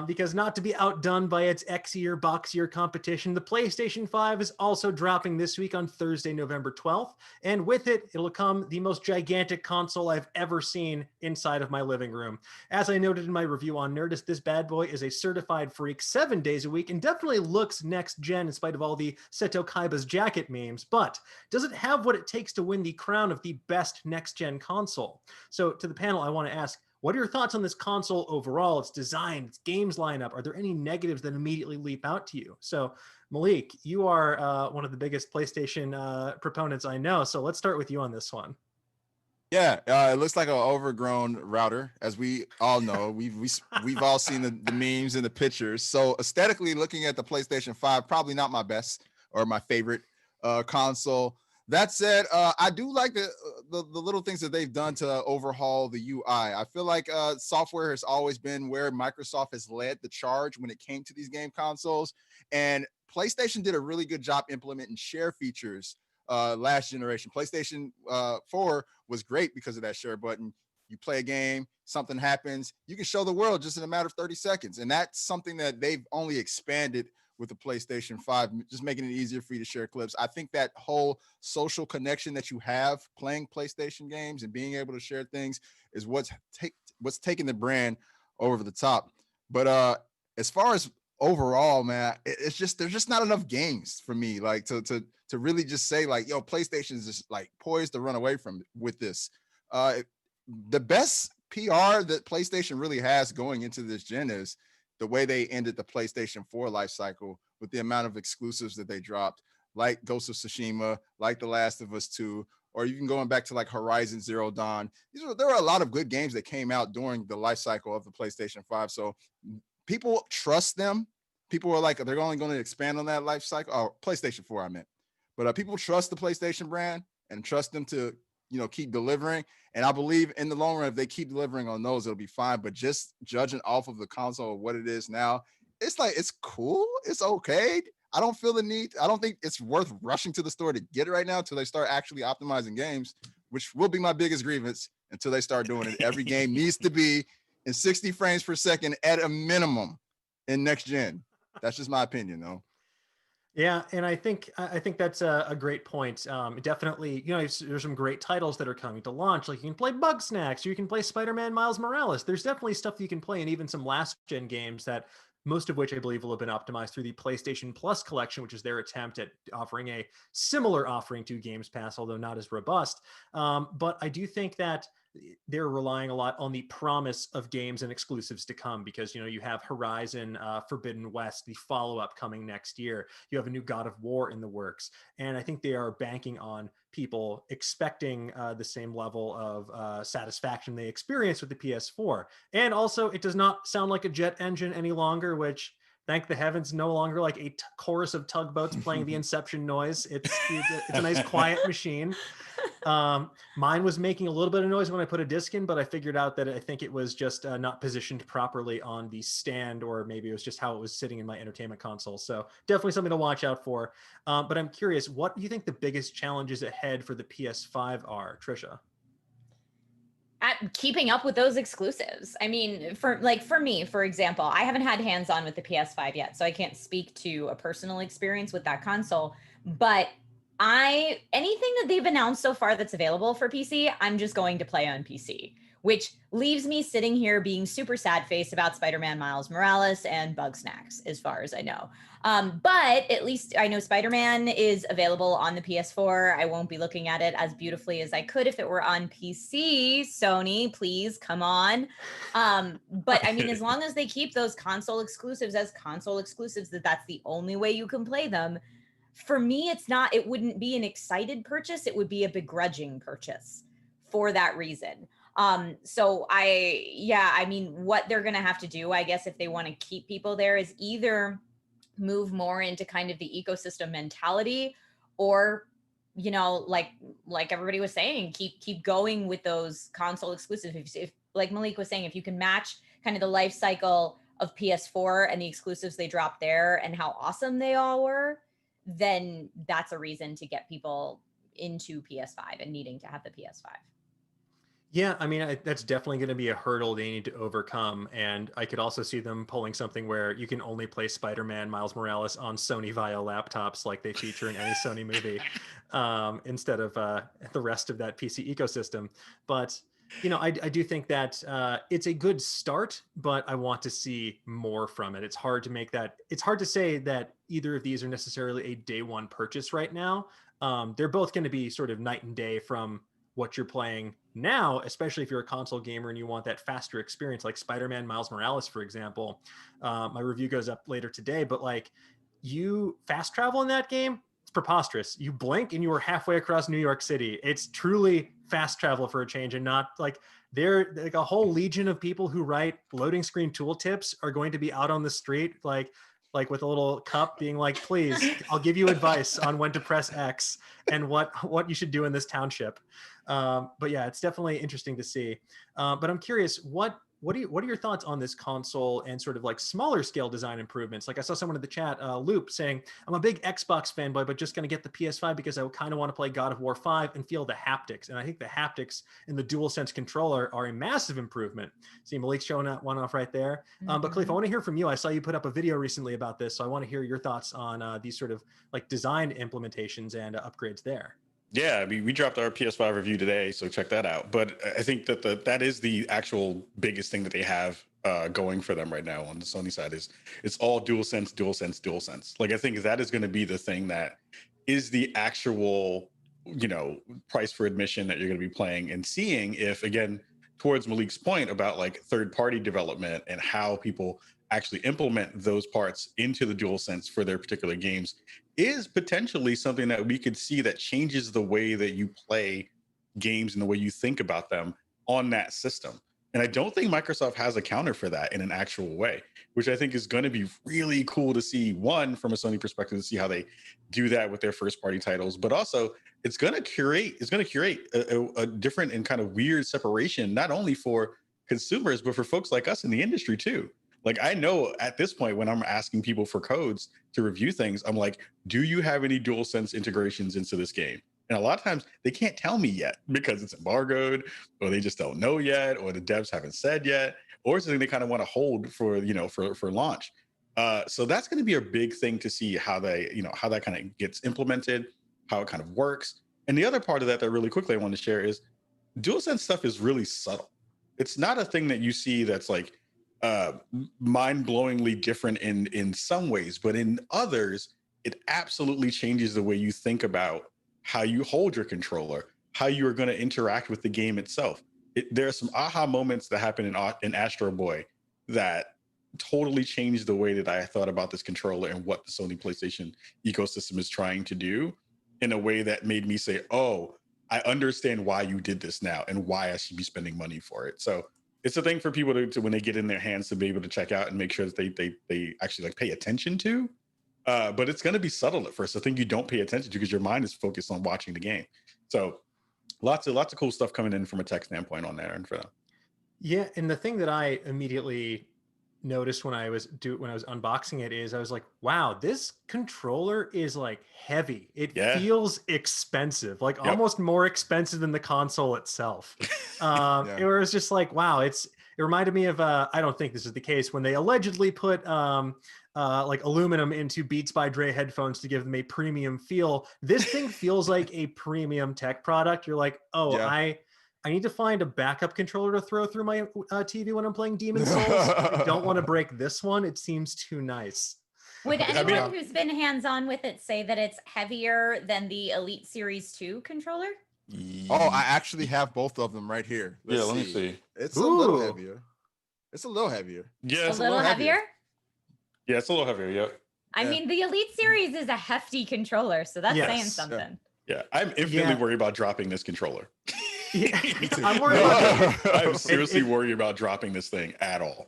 because not to be outdone by its X-ier, boxier competition, the PlayStation 5 is also dropping this week on Thursday, November 12th. And with it, it'll come the most gigantic console I've ever seen inside of my living room. As I noted in my review on Nerdist, this bad boy is a certified freak 7 days a week and definitely looks next gen in spite of all the Seto Kaiba's jacket memes. But does it have what it takes to win the crown of the best next gen console? So to the panel, I want to ask, what are your thoughts on this console overall? Its design, its games lineup. Are there any negatives that immediately leap out to you? So Malik, you are one of the biggest PlayStation proponents I know. So let's start with you on this one. Yeah, it looks like an overgrown router, as we all know. We've all seen the memes and the pictures. So aesthetically, looking at the PlayStation 5, probably not my best or my favorite console. That said, I do like the little things that they've done to overhaul the UI. I feel like software has always been where Microsoft has led the charge when it came to these game consoles. And PlayStation did a really good job implementing share features last generation. PlayStation 4 was great because of that share button. You play a game, something happens, you can show the world just in a matter of 30 seconds. And that's something that they've only expanded with the PlayStation 5, just making it easier for you to share clips. I think that whole social connection that you have playing PlayStation games and being able to share things is what's taking the brand over the top. But as far as overall, man, it's just, there's just not enough games for me, like to really just say like, yo, PlayStation is just like poised to run away from with this. The best PR that PlayStation really has going into this gen is the way they ended the PlayStation 4 life cycle with the amount of exclusives that they dropped, like Ghost of Tsushima, like The Last of Us 2, or even going back to like Horizon Zero Dawn. There were a lot of good games that came out during the life cycle of the PlayStation 5. So people trust them. People are like, they're only going to expand on that life cycle. Oh, PlayStation 4, I meant. But people trust the PlayStation brand and trust them to keep delivering. And I believe in the long run, if they keep delivering on those, it'll be fine. But just judging off of the console of what it is now, it's like, it's cool. It's okay. I don't feel the need. I don't think it's worth rushing to the store to get it right now until they start actually optimizing games, which will be my biggest grievance until they start doing it. Every game needs to be in 60 frames per second at a minimum in next gen. That's just my opinion, though. Yeah, and I think that's a great point. Definitely, there's some great titles that are coming to launch. Like you can play Bug Snacks, you can play Spider-Man Miles Morales. There's definitely stuff you can play, and even some last gen games that most of which I believe will have been optimized through the PlayStation Plus collection, which is their attempt at offering a similar offering to Games Pass, although not as robust. But I do think that they're relying a lot on the promise of games and exclusives to come because you have Horizon Forbidden West, the follow-up coming next year. You have a new God of War in the works, and I think they are banking on people expecting the same level of satisfaction they experienced with the PS4. And also, it does not sound like a jet engine any longer, which, thank the heavens, no longer like a chorus of tugboats playing the Inception noise. It's a nice quiet machine. Mine was making a little bit of noise when I put a disc in, but I figured out that I think it was just not positioned properly on the stand, or maybe it was just how it was sitting in my entertainment console. So definitely something to watch out for. But I'm curious, what do you think the biggest challenges ahead for the PS5 are, Trisha? At keeping up with those exclusives. I mean, for me, for example, I haven't had hands-on with the PS5 yet, so I can't speak to a personal experience with that console, but anything that they've announced so far that's available for PC, I'm just going to play on PC, which leaves me sitting here being super sad faced about Spider-Man Miles Morales and Bug Snacks, as far as I know. But at least I know Spider-Man is available on the PS4. I won't be looking at it as beautifully as I could if it were on PC. Sony, please come on. But I mean, as long as they keep those console exclusives as console exclusives, that's the only way you can play them. For me, it wouldn't be an excited purchase. It would be a begrudging purchase for that reason. I mean, what they're going to have to do, I guess, if they want to keep people there is either move more into kind of the ecosystem mentality, or, like everybody was saying, keep going with those console exclusives. If like Malik was saying, if you can match kind of the life cycle of PS4 and the exclusives they dropped there and how awesome they all were, then that's a reason to get people into PS5 and needing to have the PS5. Yeah, I mean, that's definitely going to be a hurdle they need to overcome. And I could also see them pulling something where you can only play Spider-Man Miles Morales on Sony Vio laptops like they feature in any Sony movie, instead of the rest of that PC ecosystem. But, I do think that it's a good start, but I want to see more from it. It's hard to say that either of these are necessarily a day one purchase right now. They're both going to be sort of night and day from what you're playing now, especially if you're a console gamer and you want that faster experience, like Spider-Man Miles Morales, for example. My review goes up later today, but like, you fast travel in that game, it's preposterous. You blink and you are halfway across New York City. It's truly fast travel for a change, and not like like a whole legion of people who write loading screen tooltips are going to be out on the street, like with a little cup being like, please, I'll give you advice on when to press X and what you should do in this township. But yeah, it's definitely interesting to see. But I'm curious, what are your thoughts on this console and sort of like smaller scale design improvements? Like I saw someone in the chat, Loop, saying, I'm a big Xbox fanboy, but just going to get the PS5 because I kind of want to play God of War 5 and feel the haptics. And I think the haptics in the DualSense controller are a massive improvement. See, Malik's showing that one off right there. But Kahlief, I want to hear from you. I saw you put up a video recently about this, so I want to hear your thoughts on these sort of like design implementations and upgrades there. Yeah, I mean, we dropped our PS5 review today, so check that out. But I think that that is the actual biggest thing that they have going for them right now on the Sony side. Is it's all DualSense, DualSense, DualSense. Like, I think that is going to be the thing that is the actual, price for admission that you're going to be playing and seeing if, again, towards Malik's point about like third-party development and how people actually implement those parts into the DualSense for their particular games is potentially something that we could see that changes the way that you play games and the way you think about them on that system. And I don't think Microsoft has a counter for that in an actual way, which I think is going to be really cool to see, one, from a Sony perspective, to see how they do that with their first party titles, but also it's going to curate a different and kind of weird separation, not only for consumers, but for folks like us in the industry too. Like, I know at this point when I'm asking people for codes to review things, I'm like, do you have any DualSense integrations into this game? And a lot of times they can't tell me yet because it's embargoed, or they just don't know yet, or the devs haven't said yet, or it's something they kind of want to hold for, for launch. So that's going to be a big thing to see how how that kind of gets implemented, how it kind of works. And the other part of that really quickly I want to share is DualSense stuff is really subtle. It's not a thing that you see that's like mind-blowingly different in some ways, but in others, it absolutely changes the way you think about how you hold your controller, how you are going to interact with the game itself. There are some aha moments that happen in Astro Boy that totally changed the way that I thought about this controller and what the Sony PlayStation ecosystem is trying to do, in a way that made me say, oh, I understand why you did this now and why I should be spending money for it. So it's a thing for people to when they get in their hands, to be able to check out and make sure that they actually like pay attention to. But it's going to be subtle at first. I think you don't pay attention to because your mind is focused on watching the game. So lots of cool stuff coming in from a tech standpoint on there and for them. Yeah, and the thing that I immediately noticed when I was unboxing it is I was like, wow, this controller is like heavy. It feels expensive, like almost more expensive than the console itself. It was just like, wow, it reminded me of I don't think this is the case, when they allegedly put like aluminum into Beats by Dre headphones to give them a premium feel. This thing feels like a premium tech product. You're like, oh, I need to find a backup controller to throw through my TV when I'm playing Demon's Souls. I don't want to break this one. It seems too nice. Would anyone who's been hands-on with it say that it's heavier than the Elite Series 2 controller? Oh, I actually have both of them right here. Let me see. It's a little heavier. It's a little heavier. Yeah, it's a little heavier. Yeah, it's a little heavier. Yep. I mean, the Elite Series is a hefty controller, so that's saying something. Yeah, I'm infinitely worried about dropping this controller. Yeah, I'm worried about I'm seriously worried about dropping this thing at all.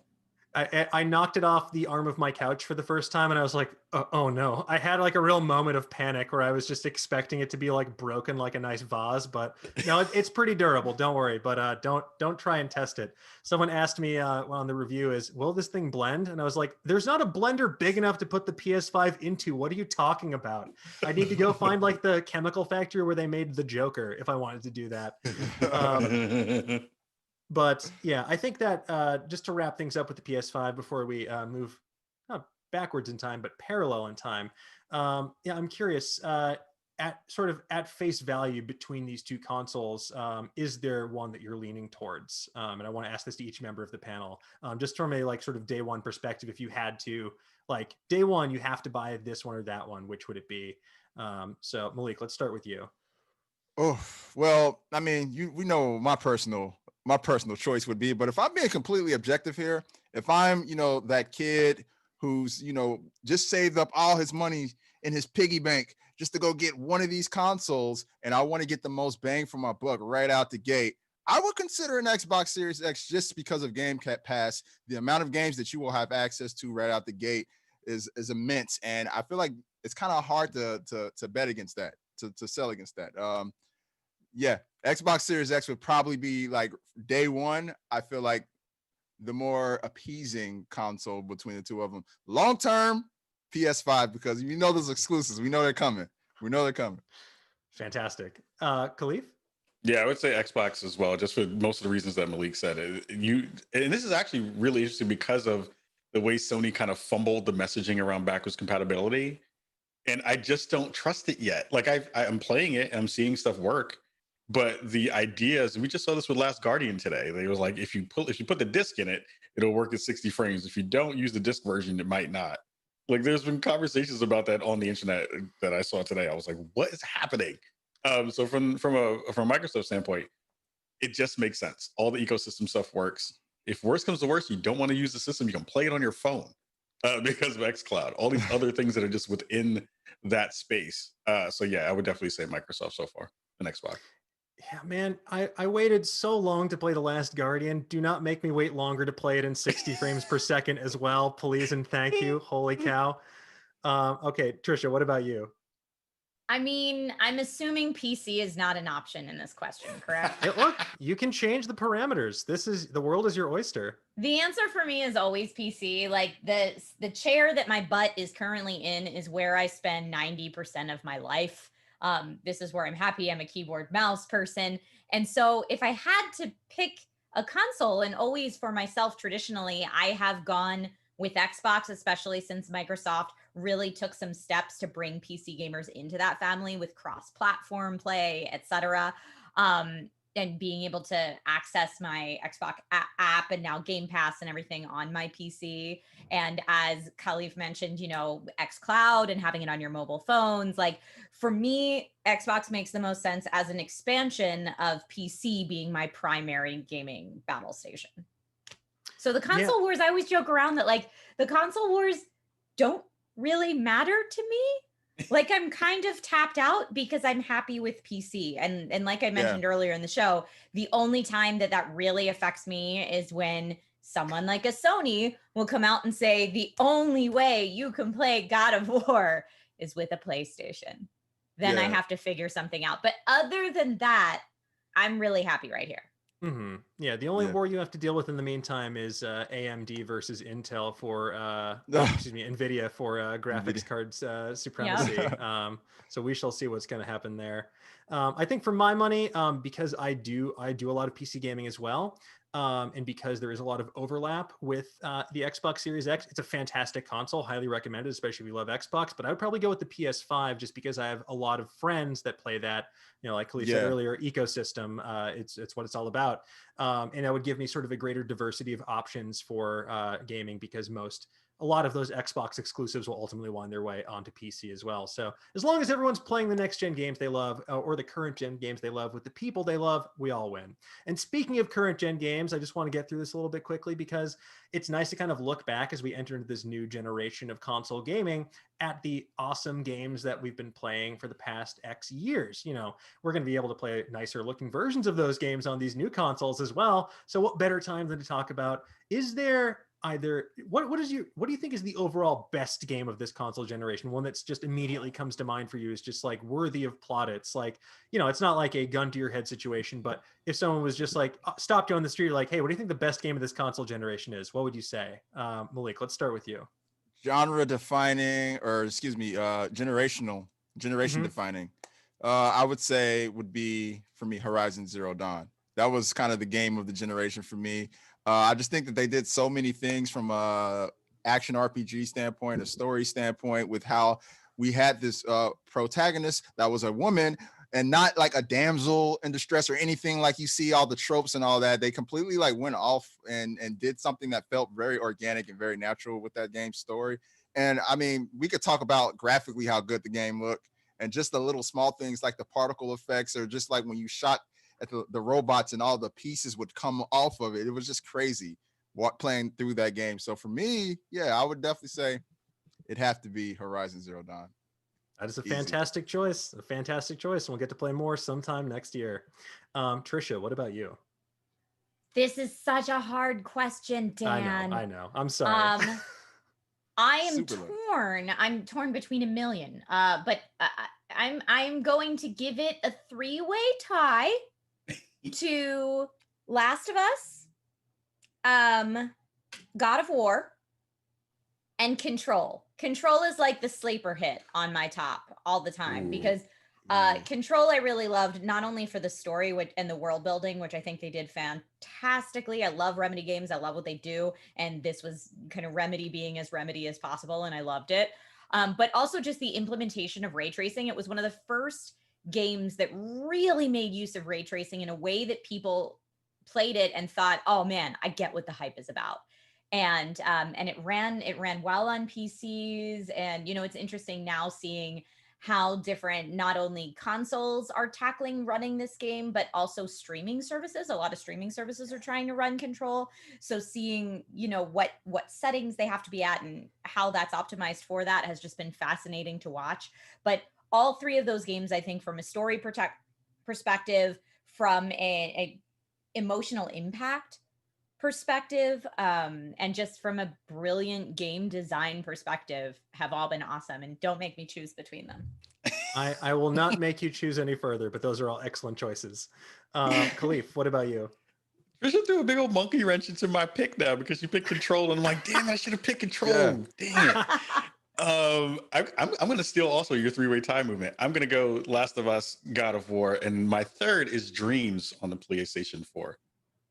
I knocked it off the arm of my couch for the first time, and I was like, oh no. I had like a real moment of panic where I was just expecting it to be like broken like a nice vase, but no, it's pretty durable. Don't worry, but don't try and test it. Someone asked me on the review is, will this thing blend? And I was like, there's not a blender big enough to put the PS5 into. What are you talking about? I need to go find like the chemical factory where they made the Joker if I wanted to do that. But yeah, I think that just to wrap things up with the PS5 before we move not backwards in time, but parallel in time. I'm curious, at face value between these two consoles, is there one that you're leaning towards? And I want to ask this to each member of the panel, just from a like sort of day one perspective. If you had to, like day one, you have to buy this one or that one, which would it be? So Malik, let's start with you. Oh, well, I mean, we know my personal choice would be, but if I'm being completely objective here, if I'm, that kid who's, just saved up all his money in his piggy bank just to go get one of these consoles, and I want to get the most bang for my buck right out the gate, I would consider an Xbox Series X just because of Game Pass. The amount of games that you will have access to right out the gate is immense. And I feel like it's kind of hard to bet against that, to sell against that. Xbox Series X would probably be like day one. I feel like the more appeasing console between the two of them. Long term, PS5, because those exclusives. We know they're coming. Fantastic. Kahlief? Yeah, I would say Xbox as well, just for most of the reasons that Malik said. And this is actually really interesting because of the way Sony kind of fumbled the messaging around backwards compatibility. And I just don't trust it yet. Like I'm playing it, and I'm seeing stuff work. But the ideas, we just saw this with Last Guardian today. They was like, if you put the disc in it, it'll work at 60 frames. If you don't use the disc version, it might not. Like there's been conversations about that on the internet that I saw today. I was like, what is happening? So from a Microsoft standpoint, it just makes sense. All the ecosystem stuff works. If worse comes to worse, you don't want to use the system, you can play it on your phone because of xCloud. All these other things that are just within that space. So yeah, I would definitely say Microsoft so far, and Xbox. Yeah, man, I waited so long to play The Last Guardian. Do not make me wait longer to play it in 60 frames per second as well, please and thank you. Holy cow. Okay, Trisha, what about you? I mean, I'm assuming PC is not an option in this question, correct? Look, you can change the parameters. The world is your oyster. The answer for me is always PC. Like the chair that my butt is currently in is where I spend 90% of my life. This is where I'm happy. I'm a keyboard mouse person. And so if I had to pick a console, and always for myself traditionally, I have gone with Xbox, especially since Microsoft really took some steps to bring PC gamers into that family with cross-platform play, etc. And being able to access my Xbox app and now Game Pass and everything on my PC. And as Kahlief mentioned, xCloud and having it on your mobile phones. Like for me, Xbox makes the most sense as an expansion of PC being my primary gaming battle station. So the console wars, I always joke around that like the console wars don't really matter to me. Like I'm kind of tapped out because I'm happy with PC. And like I mentioned earlier in the show, the only time that really affects me is when someone like a Sony will come out and say the only way you can play God of War is with a PlayStation. Then I have to figure something out. But other than that, I'm really happy right here. Mm-hmm. Yeah, the only war you have to deal with in the meantime is AMD versus Intel for, NVIDIA for graphics cards supremacy. Yep. So we shall see what's going to happen there. I think for my money, because I do a lot of PC gaming as well, and because there is a lot of overlap with the Xbox Series X, it's a fantastic console, highly recommended, especially if you love Xbox. But I would probably go with the PS5 just because I have a lot of friends that play that. Like Kahlief said earlier, ecosystem, it's what it's all about. And it would give me sort of a greater diversity of options for gaming because a lot of those Xbox exclusives will ultimately wind their way onto PC as well. So as long as everyone's playing the next gen games they love or the current gen games they love with the people they love, we all win. And speaking of current gen games, I just want to get through this a little bit quickly because it's nice to kind of look back as we enter into this new generation of console gaming at the awesome games that we've been playing for the past X years. We're going to be able to play nicer looking versions of those games on these new consoles as well. So what better time than to talk about, is there either what do you think is the overall best game of this console generation? One that's just immediately comes to mind for you is just like worthy of plaudits. Like, it's not like a gun to your head situation, but if someone was just like stopped you on the street, like, hey, what do you think the best game of this console generation is? What would you say? Malik, let's start with you. Genre defining, or generation defining. I would say would be for me Horizon Zero Dawn. That was kind of the game of the generation for me. I just think that they did so many things from a action RPG standpoint, a story standpoint, with how we had this protagonist that was a woman and not like a damsel in distress or anything like you see all the tropes and all that. They completely like went off and did something that felt very organic and very natural with that game story. And I mean, we could talk about graphically how good the game looked and just the little small things like the particle effects, or just like when you shot at the robots and all the pieces would come off of it. It was just crazy playing through that game. So for me, I would definitely say it'd have to be Horizon Zero Dawn. That is a fantastic choice. A fantastic choice. And we'll get to play more sometime next year. Trisha, what about you? This is such a hard question, Dan. I know. I'm sorry. I am torn. I'm torn between a million. But I'm going to give it a 3-way tie to Last of Us, God of War, and Control. Control is like the sleeper hit on my top all the time because Control I really loved, not only for the story and the world building, which I think they did fantastically. I love Remedy games. I love what they do. And this was kind of Remedy being as Remedy as possible. And I loved it. But also just the implementation of ray tracing. It was one of the first games that really made use of ray tracing in a way that people played it and thought, oh man, I get what the hype is about. And it ran well on PCs. And, it's interesting now seeing how different not only consoles are tackling running this game, but also streaming services. A lot of streaming services are trying to run Control. So seeing, what settings they have to be at and how that's optimized for that has just been fascinating to watch. But all three of those games, I think from a story perspective, from a emotional impact perspective, and just from a brilliant game design perspective, have all been awesome. And don't make me choose between them. I will not make you choose any further, but those are all excellent choices. Kahlief, what about you? Trisha threw a big old monkey wrench into my pick now because you picked Control, and I'm like, damn, I should have picked Control. Yeah. Dang it. I'm going to steal also your three-way time movement. I'm going to go Last of Us, God of War, and my third is Dreams on the PlayStation 4.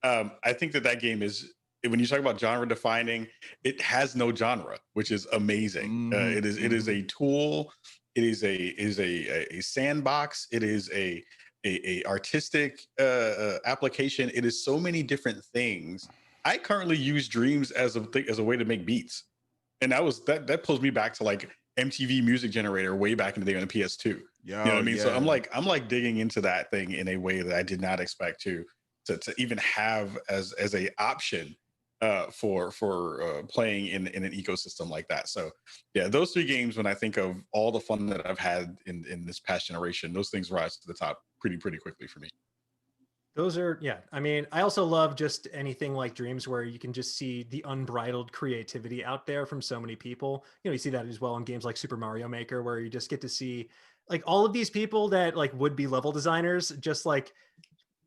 I think that game is, when you talk about genre defining, it has no genre, which is amazing. It is a tool. It is a sandbox. It is a artistic application. It is so many different things. I currently use Dreams as a way to make beats, and that pulls me back to like MTV Music Generator way back in the day on the PS2. You know what I mean? Yeah. So I'm like digging into that thing in a way that I did not expect to even have as a option for playing in an ecosystem like that. So yeah, those three games, when I think of all the fun that I've had in this past generation, those things rise to the top pretty quickly for me. Those are, yeah. I mean, I also love just anything like Dreams where you can just see the unbridled creativity out there from so many people. You know, you see that as well in games like Super Mario Maker, where you just get to see like all of these people that like would be level designers, just like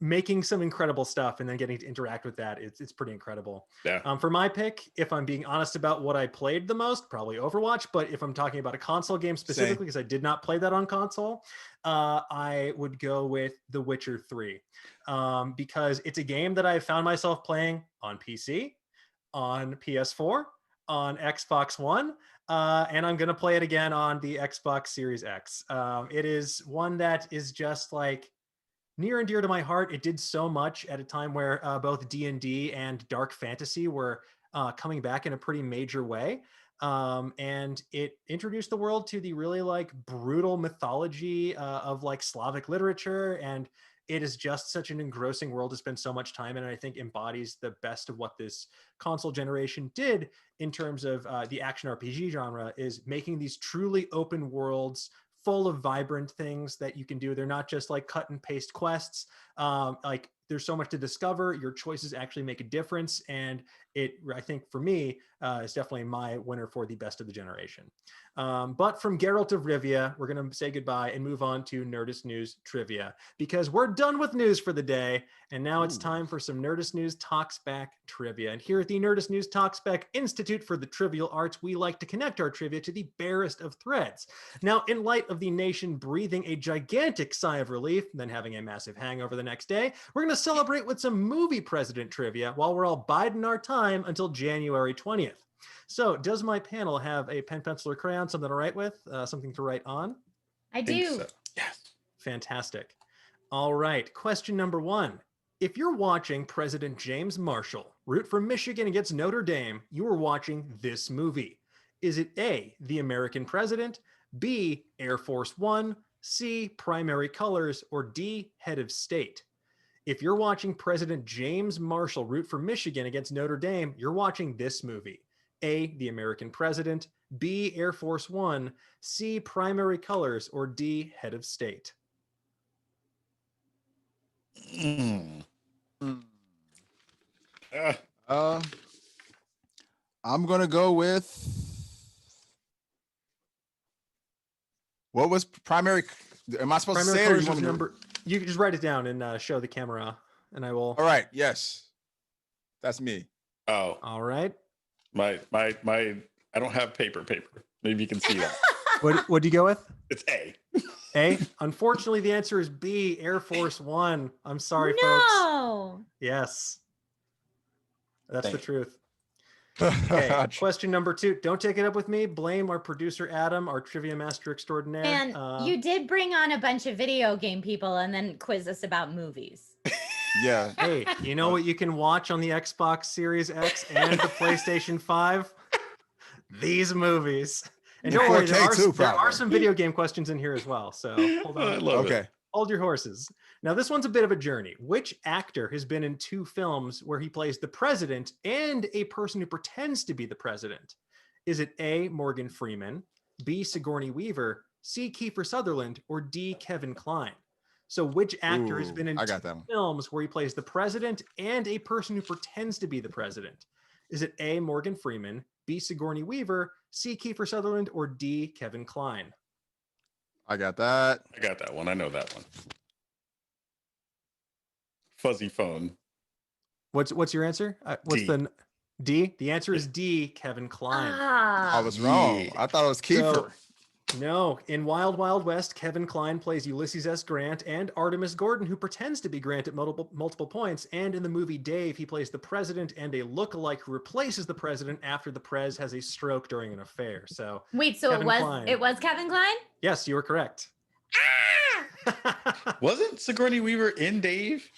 making some incredible stuff and then getting to interact with that. It's pretty incredible. Yeah. For my pick, if I'm being honest about what I played the most, probably Overwatch. But if I'm talking about a console game specifically, because I did not play that on console, I would go with The Witcher 3, because it's a game that I found myself playing on PC, on PS4, on Xbox One, and I'm going to play it again on the Xbox Series X. It is one that is just like near and dear to my heart. It did so much at a time where both D&D and dark fantasy were coming back in a pretty major way. And it introduced the world to the really like brutal mythology of like Slavic literature. And it is just such an engrossing world to spend so much time in. And I think embodies the best of what this console generation did in terms of the action RPG genre, is making these truly open worlds full of vibrant things that you can do. They're not just like cut and paste quests. Like there's so much to discover. Your choices actually make a difference. And I think for me, is definitely my winner for the best of the generation. But from Geralt of Rivia, we're going to say goodbye and move on to Nerdist News Trivia, because we're done with news for the day. And now it's time for some Nerdist News Talks Back trivia. And here at the Nerdist News Talks Back Institute for the Trivial Arts, we like to connect our trivia to the barest of threads. Now, in light of the nation breathing a gigantic sigh of relief, then having a massive hangover the next day, we're going to celebrate with some movie president trivia while we're all biding our time until January 20th. So does my panel have a pen, pencil, or crayon, something to write with, something to write on? I do. So. Yes. Fantastic. All right. Question number 1. If you're watching President James Marshall root for Michigan against Notre Dame, you are watching this movie. Is it A, The American President, B, Air Force One, C, Primary Colors, or D, Head of State? If you're watching President James Marshall root for Michigan against Notre Dame, you're watching this movie. A, The American President, B, Air Force One, C, Primary Colors, or D, Head of State? I'm gonna go with, what was primary? Am I supposed Primary to say it, or Colors you want is me to? number. You can just write it down and show the camera, and I will. All right. Yes, that's me. Oh, All right. my. I don't have paper. Maybe you can see that. What do you go with? It's A. A. Unfortunately, the answer is B, Air Force One. I'm sorry, folks. No. Yes. That's the Thank truth. Okay, question number 2. Don't take it up with me. Blame our producer, Adam, our trivia master extraordinaire. And you did bring on a bunch of video game people and then quiz us about movies. Yeah. Hey, you know what you can watch on the Xbox Series X and the PlayStation 5? These movies. And don't worry, there are some video game questions in here as well. So hold on. I love it. Hold your horses. Now, this one's a bit of a journey. Which actor has been in 2 films where he plays the president and a person who pretends to be the president? Is it A, Morgan Freeman, B, Sigourney Weaver, C, Kiefer Sutherland, or D, Kevin Kline? So which actor has Ooh, been in I got that one. films where he plays the president and a person who pretends to be the president? Is it A, Morgan Freeman, B, Sigourney Weaver, C, Kiefer Sutherland, or D, Kevin Kline? I got that. I got that one. I know that one. Fuzzy phone. What's your answer? What's D. the D? The answer is D, Kevin Kline. Ah. I was wrong. Yeah. I thought it was Kiefer. No, in Wild Wild West, Kevin Kline plays Ulysses S. Grant and Artemis Gordon, who pretends to be Grant at multiple points. And in the movie Dave, he plays the president and a lookalike who replaces the president after the prez has a stroke during an affair. So Wait, so Kevin Kline. it was Kevin Kline? Yes, you were correct. Wasn't Sigourney Weaver in Dave?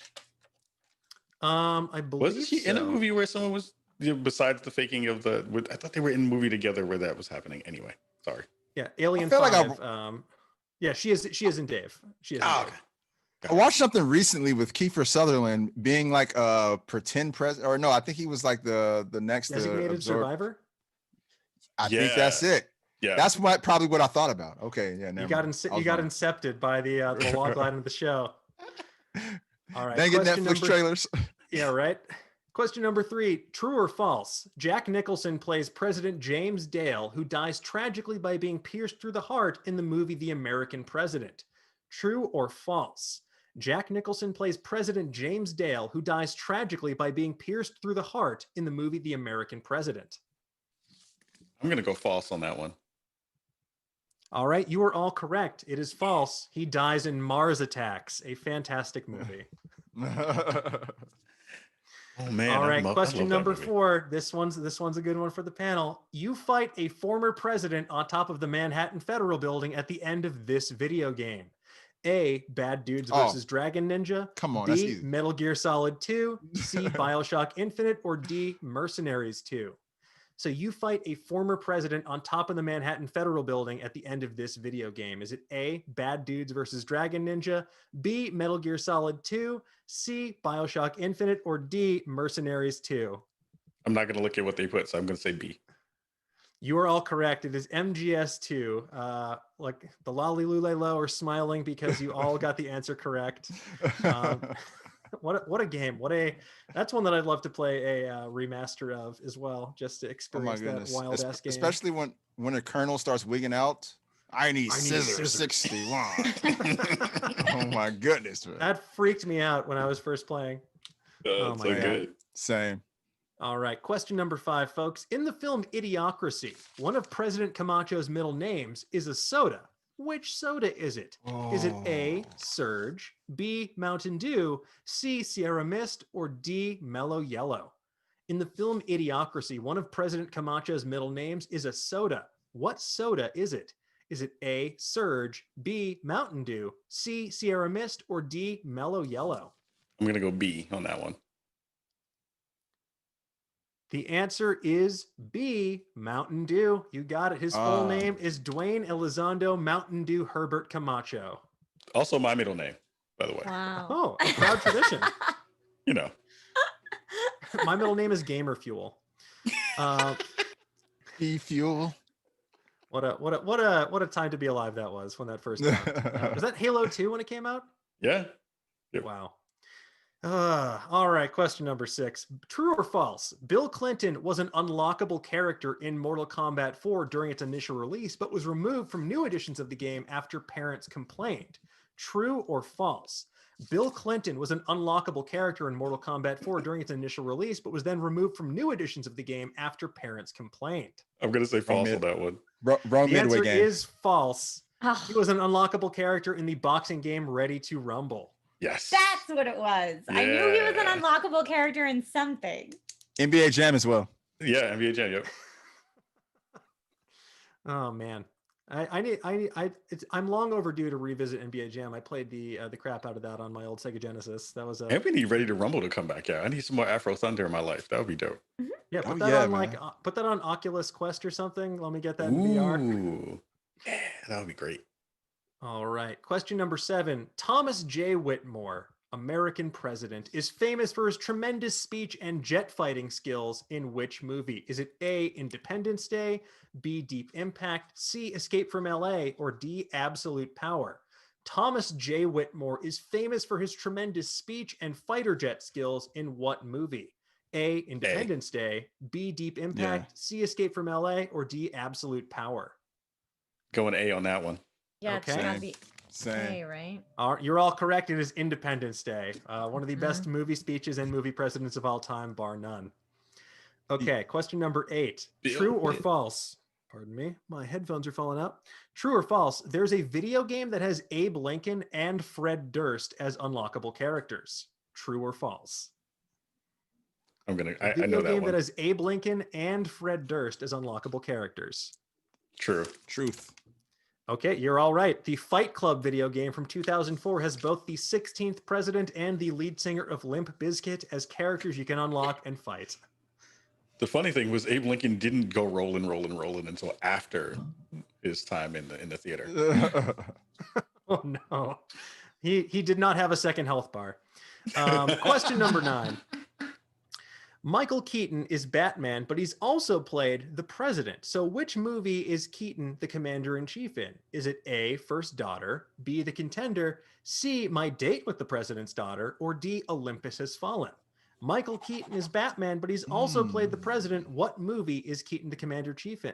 I believe Wasn't she in a so. movie where someone was, besides the faking of the? I thought they were in a movie together where that was happening. Anyway, sorry. Yeah, Alien feel 5. like Yeah, she is in Dave. She is in Oh, Dave. okay. I watched something recently with Kiefer Sutherland being like a pretend president, or no, I think he was like the next Designated Survivor. I think that's Yeah. it. Yeah. That's probably what I thought about. Okay, yeah, You got incepted by the log line of the show. All right. Dang it, question Netflix trailers. Yeah, right. Question number 3, true or false? Jack Nicholson plays President James Dale, who dies tragically by being pierced through the heart in the movie The American President. True or false? Jack Nicholson plays President James Dale, who dies tragically by being pierced through the heart in the movie The American President. I'm gonna go false on that one. All right, you are all correct. It is false. He dies in Mars Attacks, a fantastic movie. Oh man! All right, I question love that number movie. 4. This one's a good one for the panel. You fight a former president on top of the Manhattan Federal Building at the end of this video game. A, Bad Dudes versus Dragon Ninja. Come on, that's B, easy. Metal Gear Solid 2. C, BioShock Infinite, or D, Mercenaries 2. So you fight a former president on top of the Manhattan Federal Building at the end of this video game. Is it A, Bad Dudes versus Dragon Ninja, B, Metal Gear Solid 2, C, BioShock Infinite, or D, Mercenaries 2? I'm not gonna look at what they put, so I'm gonna say B. You are all correct. It is MGS2. Like the Lolly Lulelo are smiling because you all got the answer correct. What a game. That's one that I'd love to play a remaster of as well, just to experience that wild ass game. Especially when a kernel starts wigging out. I need scissors 61. Oh my goodness, man. That freaked me out when I was first playing. Oh my so God. good. Same. All right, question number 5, folks. In the film Idiocracy, one of President Camacho's middle names is a soda. Which soda is it? Is it A, Surge, B, Mountain Dew, C, Sierra Mist, or D, Mellow Yellow? In the film Idiocracy, one of President Camacho's middle names is a soda. What soda is it? Is it A, Surge, B, Mountain Dew, C, Sierra Mist, or D, Mellow Yellow? I'm gonna go B on that one. The answer is B, Mountain Dew. You got it. His full name is Dwayne Elizondo Mountain Dew Herbert Camacho. Also my middle name, by the way. Wow. Oh, a proud tradition. You know. My middle name is Gamer Fuel. E-fuel. What a time to be alive that was when that first came out. Was that Halo 2 when it came out? Yeah. Yep. Wow. All right, question number 6. True or false? Bill Clinton was an unlockable character in Mortal Kombat 4 during its initial release, but was removed from new editions of the game after parents complained. True or false? Bill Clinton was an unlockable character in Mortal Kombat 4 during its initial release, but was then removed from new editions of the game after parents complained. I'm gonna say false on that one. Wrong The midway answer game. is false. Oh, He was an unlockable character in the boxing game Ready to Rumble. Yes. that's what it was. I knew he was an Yeah. unlockable character in something. NBA Jam as well. Yeah, NBA Jam. Yep. Oh man, I'm long overdue to revisit NBA Jam. I played the crap out of that on my old Sega Genesis. That was And we need Ready to Rumble to come back. Yeah, I need some more Afro Thunder in my life. That would be dope. yeah. Put Oh, that yeah, on man. put that on Oculus Quest or something. Let me get that in VR. Ooh. Yeah, that would be great. All right. Question number 7. Thomas J. Whitmore, American president, is famous for his tremendous speech and jet fighting skills in which movie? Is it A, Independence Day, B, Deep Impact, C, Escape from LA, or D, Absolute Power? Thomas J. Whitmore is famous for his tremendous speech and fighter jet skills in what movie? A. Independence Day, B. Deep Impact, C. Escape from LA, or D. Absolute Power? Going A on that one. Yeah, Okay. it's gotta be Same. A, right? You're all correct. It is Independence Day. One of the best movie speeches and movie presidents of all time, bar none. Okay, question number 8. True or false? Pardon me, my headphones are falling out. True or false? There's a video game that has Abe Lincoln and Fred Durst as unlockable characters. True or false? I know Video that game one. that has Abe Lincoln and Fred Durst as unlockable characters. True. Truth. Okay, you're all right. The Fight Club video game from 2004 has both the 16th president and the lead singer of Limp Bizkit as characters you can unlock and fight. The funny thing was Abe Lincoln didn't go rolling until after his time in the theater. Oh no, he did not have a second health bar. Question number 9. Michael Keaton is Batman, but he's also played the president. So which movie is Keaton the commander-in-chief in? Is it A, First Daughter, B, The Contender, C, My Date with the President's Daughter, or D, Olympus Has Fallen? Michael Keaton is Batman, but he's also played the president. What movie is Keaton the commander-in-chief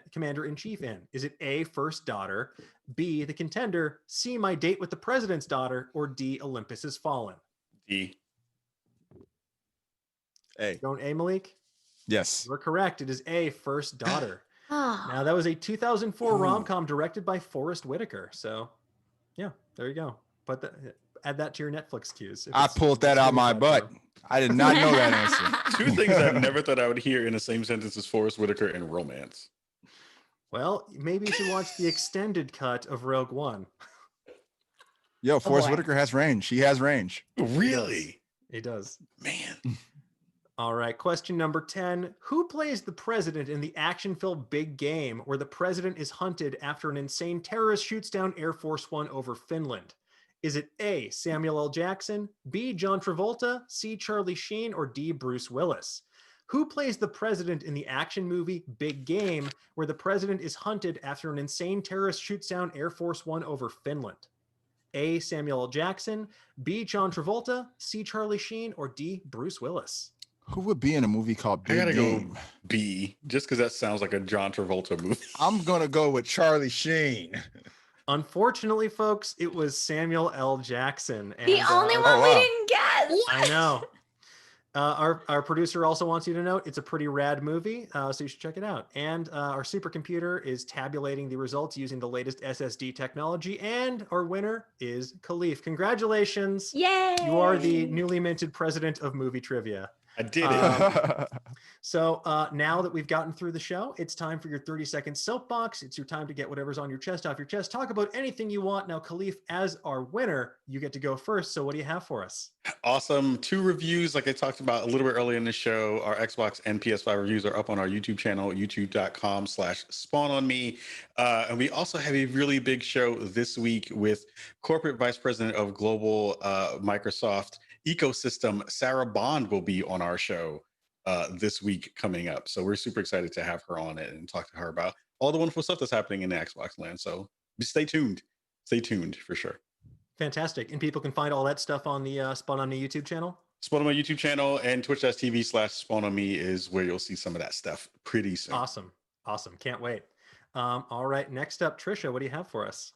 in? Is it A, First Daughter, B, The Contender, C, My Date with the President's Daughter, or D, Olympus Has Fallen? D. A. Going A, Malik? Yes. You're correct. It is A, First Daughter. Oh, Now, that was a 2004 rom-com directed by Forrest Whitaker. So, yeah, there you go. Add that to your Netflix queues. I pulled that out my butt. I did not know that answer. 2 things I never thought I would hear in the same sentence as Forrest Whitaker and romance. Well, maybe you should watch the extended cut of Rogue One. Yo, Forrest boy. Whitaker has range. He has range. Really? He does. Man. All right, question number 10. Who plays the president in the action film Big Game, where the president is hunted after an insane terrorist shoots down Air Force One over Finland? Is it A, Samuel L. Jackson, B, John Travolta, C, Charlie Sheen, or D, Bruce Willis? Who plays the president in the action movie Big Game, where the president is hunted after an insane terrorist shoots down Air Force One over Finland? A, Samuel L. Jackson, B, John Travolta, C, Charlie Sheen, or D, Bruce Willis? Who would be in a movie called I Big gotta Game? go B, just because that sounds like a John Travolta movie. I'm gonna go with Charlie Sheen. Unfortunately, folks, it was Samuel L. Jackson. And, the only one we wow. didn't guess. I know. Our producer also wants you to know it's a pretty rad movie, so you should check it out. And our supercomputer is tabulating the results using the latest SSD technology, and our winner is Kahlief. Congratulations! Yay! You are the newly minted president of movie trivia. I did it. So now that we've gotten through the show, it's time for your 30-second soapbox. It's your time to get whatever's on your chest off your chest. Talk about anything you want. Now, Kahlief, as our winner, you get to go first. So what do you have for us? Awesome. 2 reviews, like I talked about a little bit earlier in the show. Our Xbox and PS5 reviews are up on our YouTube channel, youtube.com/spawnonme. And we also have a really big show this week with Corporate Vice President of Global Microsoft Ecosystem, Sarah Bond, will be on our show this week coming up. So we're super excited to have her on it and talk to her about all the wonderful stuff that's happening in the Xbox land. So stay tuned. Stay tuned for sure. Fantastic. And people can find all that stuff on the Spawn on Me YouTube channel? Spawn on my YouTube channel, and twitch.tv/spawn on me is where you'll see some of that stuff pretty soon. Awesome. Awesome. Can't wait. All right. Next up, Trisha, what do you have for us?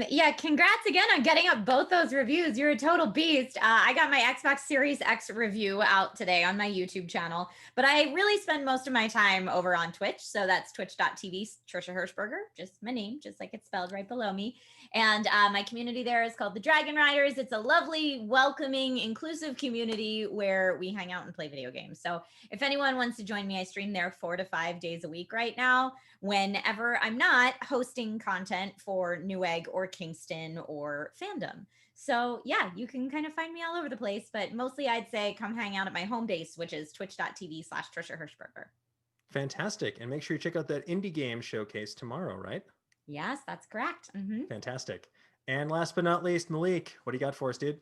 Yeah, congrats again on getting up both those reviews. You're a total beast. I got my Xbox Series X review out today on my YouTube channel, but I really spend most of my time over on Twitch. So that's twitch.tv, Trisha Hershberger, just my name, just like it's spelled right below me. And my community there is called the Dragon Riders. It's a lovely, welcoming, inclusive community where we hang out and play video games. So if anyone wants to join me, I stream there 4 to 5 days a week right now, whenever I'm not hosting content for Newegg or Kingston or Fandom. So yeah, you can kind of find me all over the place, but mostly I'd say come hang out at my home base, which is twitch.tv/Trisha Hershberger. Fantastic. And make sure you check out that indie game showcase tomorrow, right? Yes, that's correct. Fantastic. And last but not least, Malik, what do you got for us, dude?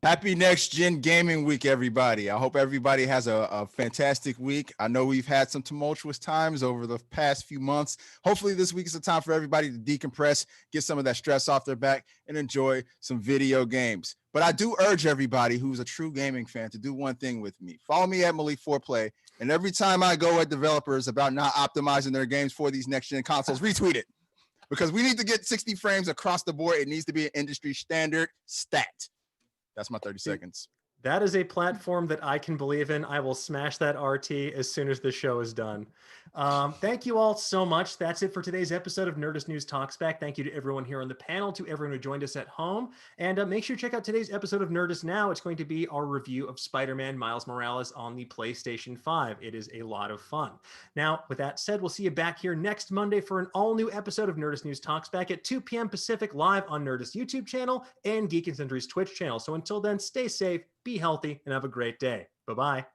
Happy next gen gaming week, everybody. I hope everybody has a fantastic week. I know we've had some tumultuous times over the past few months. Hopefully this week is a time for everybody to decompress, get some of that stress off their back, and enjoy some video games. But I do urge everybody who's a true gaming fan to do one thing with me. Follow me at Malik Forte, and every time I go at developers about not optimizing their games for these next gen consoles, retweet it. Because we need to get 60 frames across the board. It needs to be an industry standard stat. That's my 30 seconds. That is a platform that I can believe in. I will smash that RT as soon as the show is done. Thank you all so much. That's it for today's episode of Nerdist News Talks Back. Thank you to everyone here on the panel, to everyone who joined us at home. And make sure to check out today's episode of Nerdist Now. It's going to be our review of Spider-Man Miles Morales on the PlayStation 5. It is a lot of fun. Now, with that said, we'll see you back here next Monday for an all-new episode of Nerdist News Talks Back at 2 p.m. Pacific, live on Nerdist YouTube channel and Geek and Sundry's Twitch channel. So until then, stay safe, be healthy, and have a great day. Bye-bye.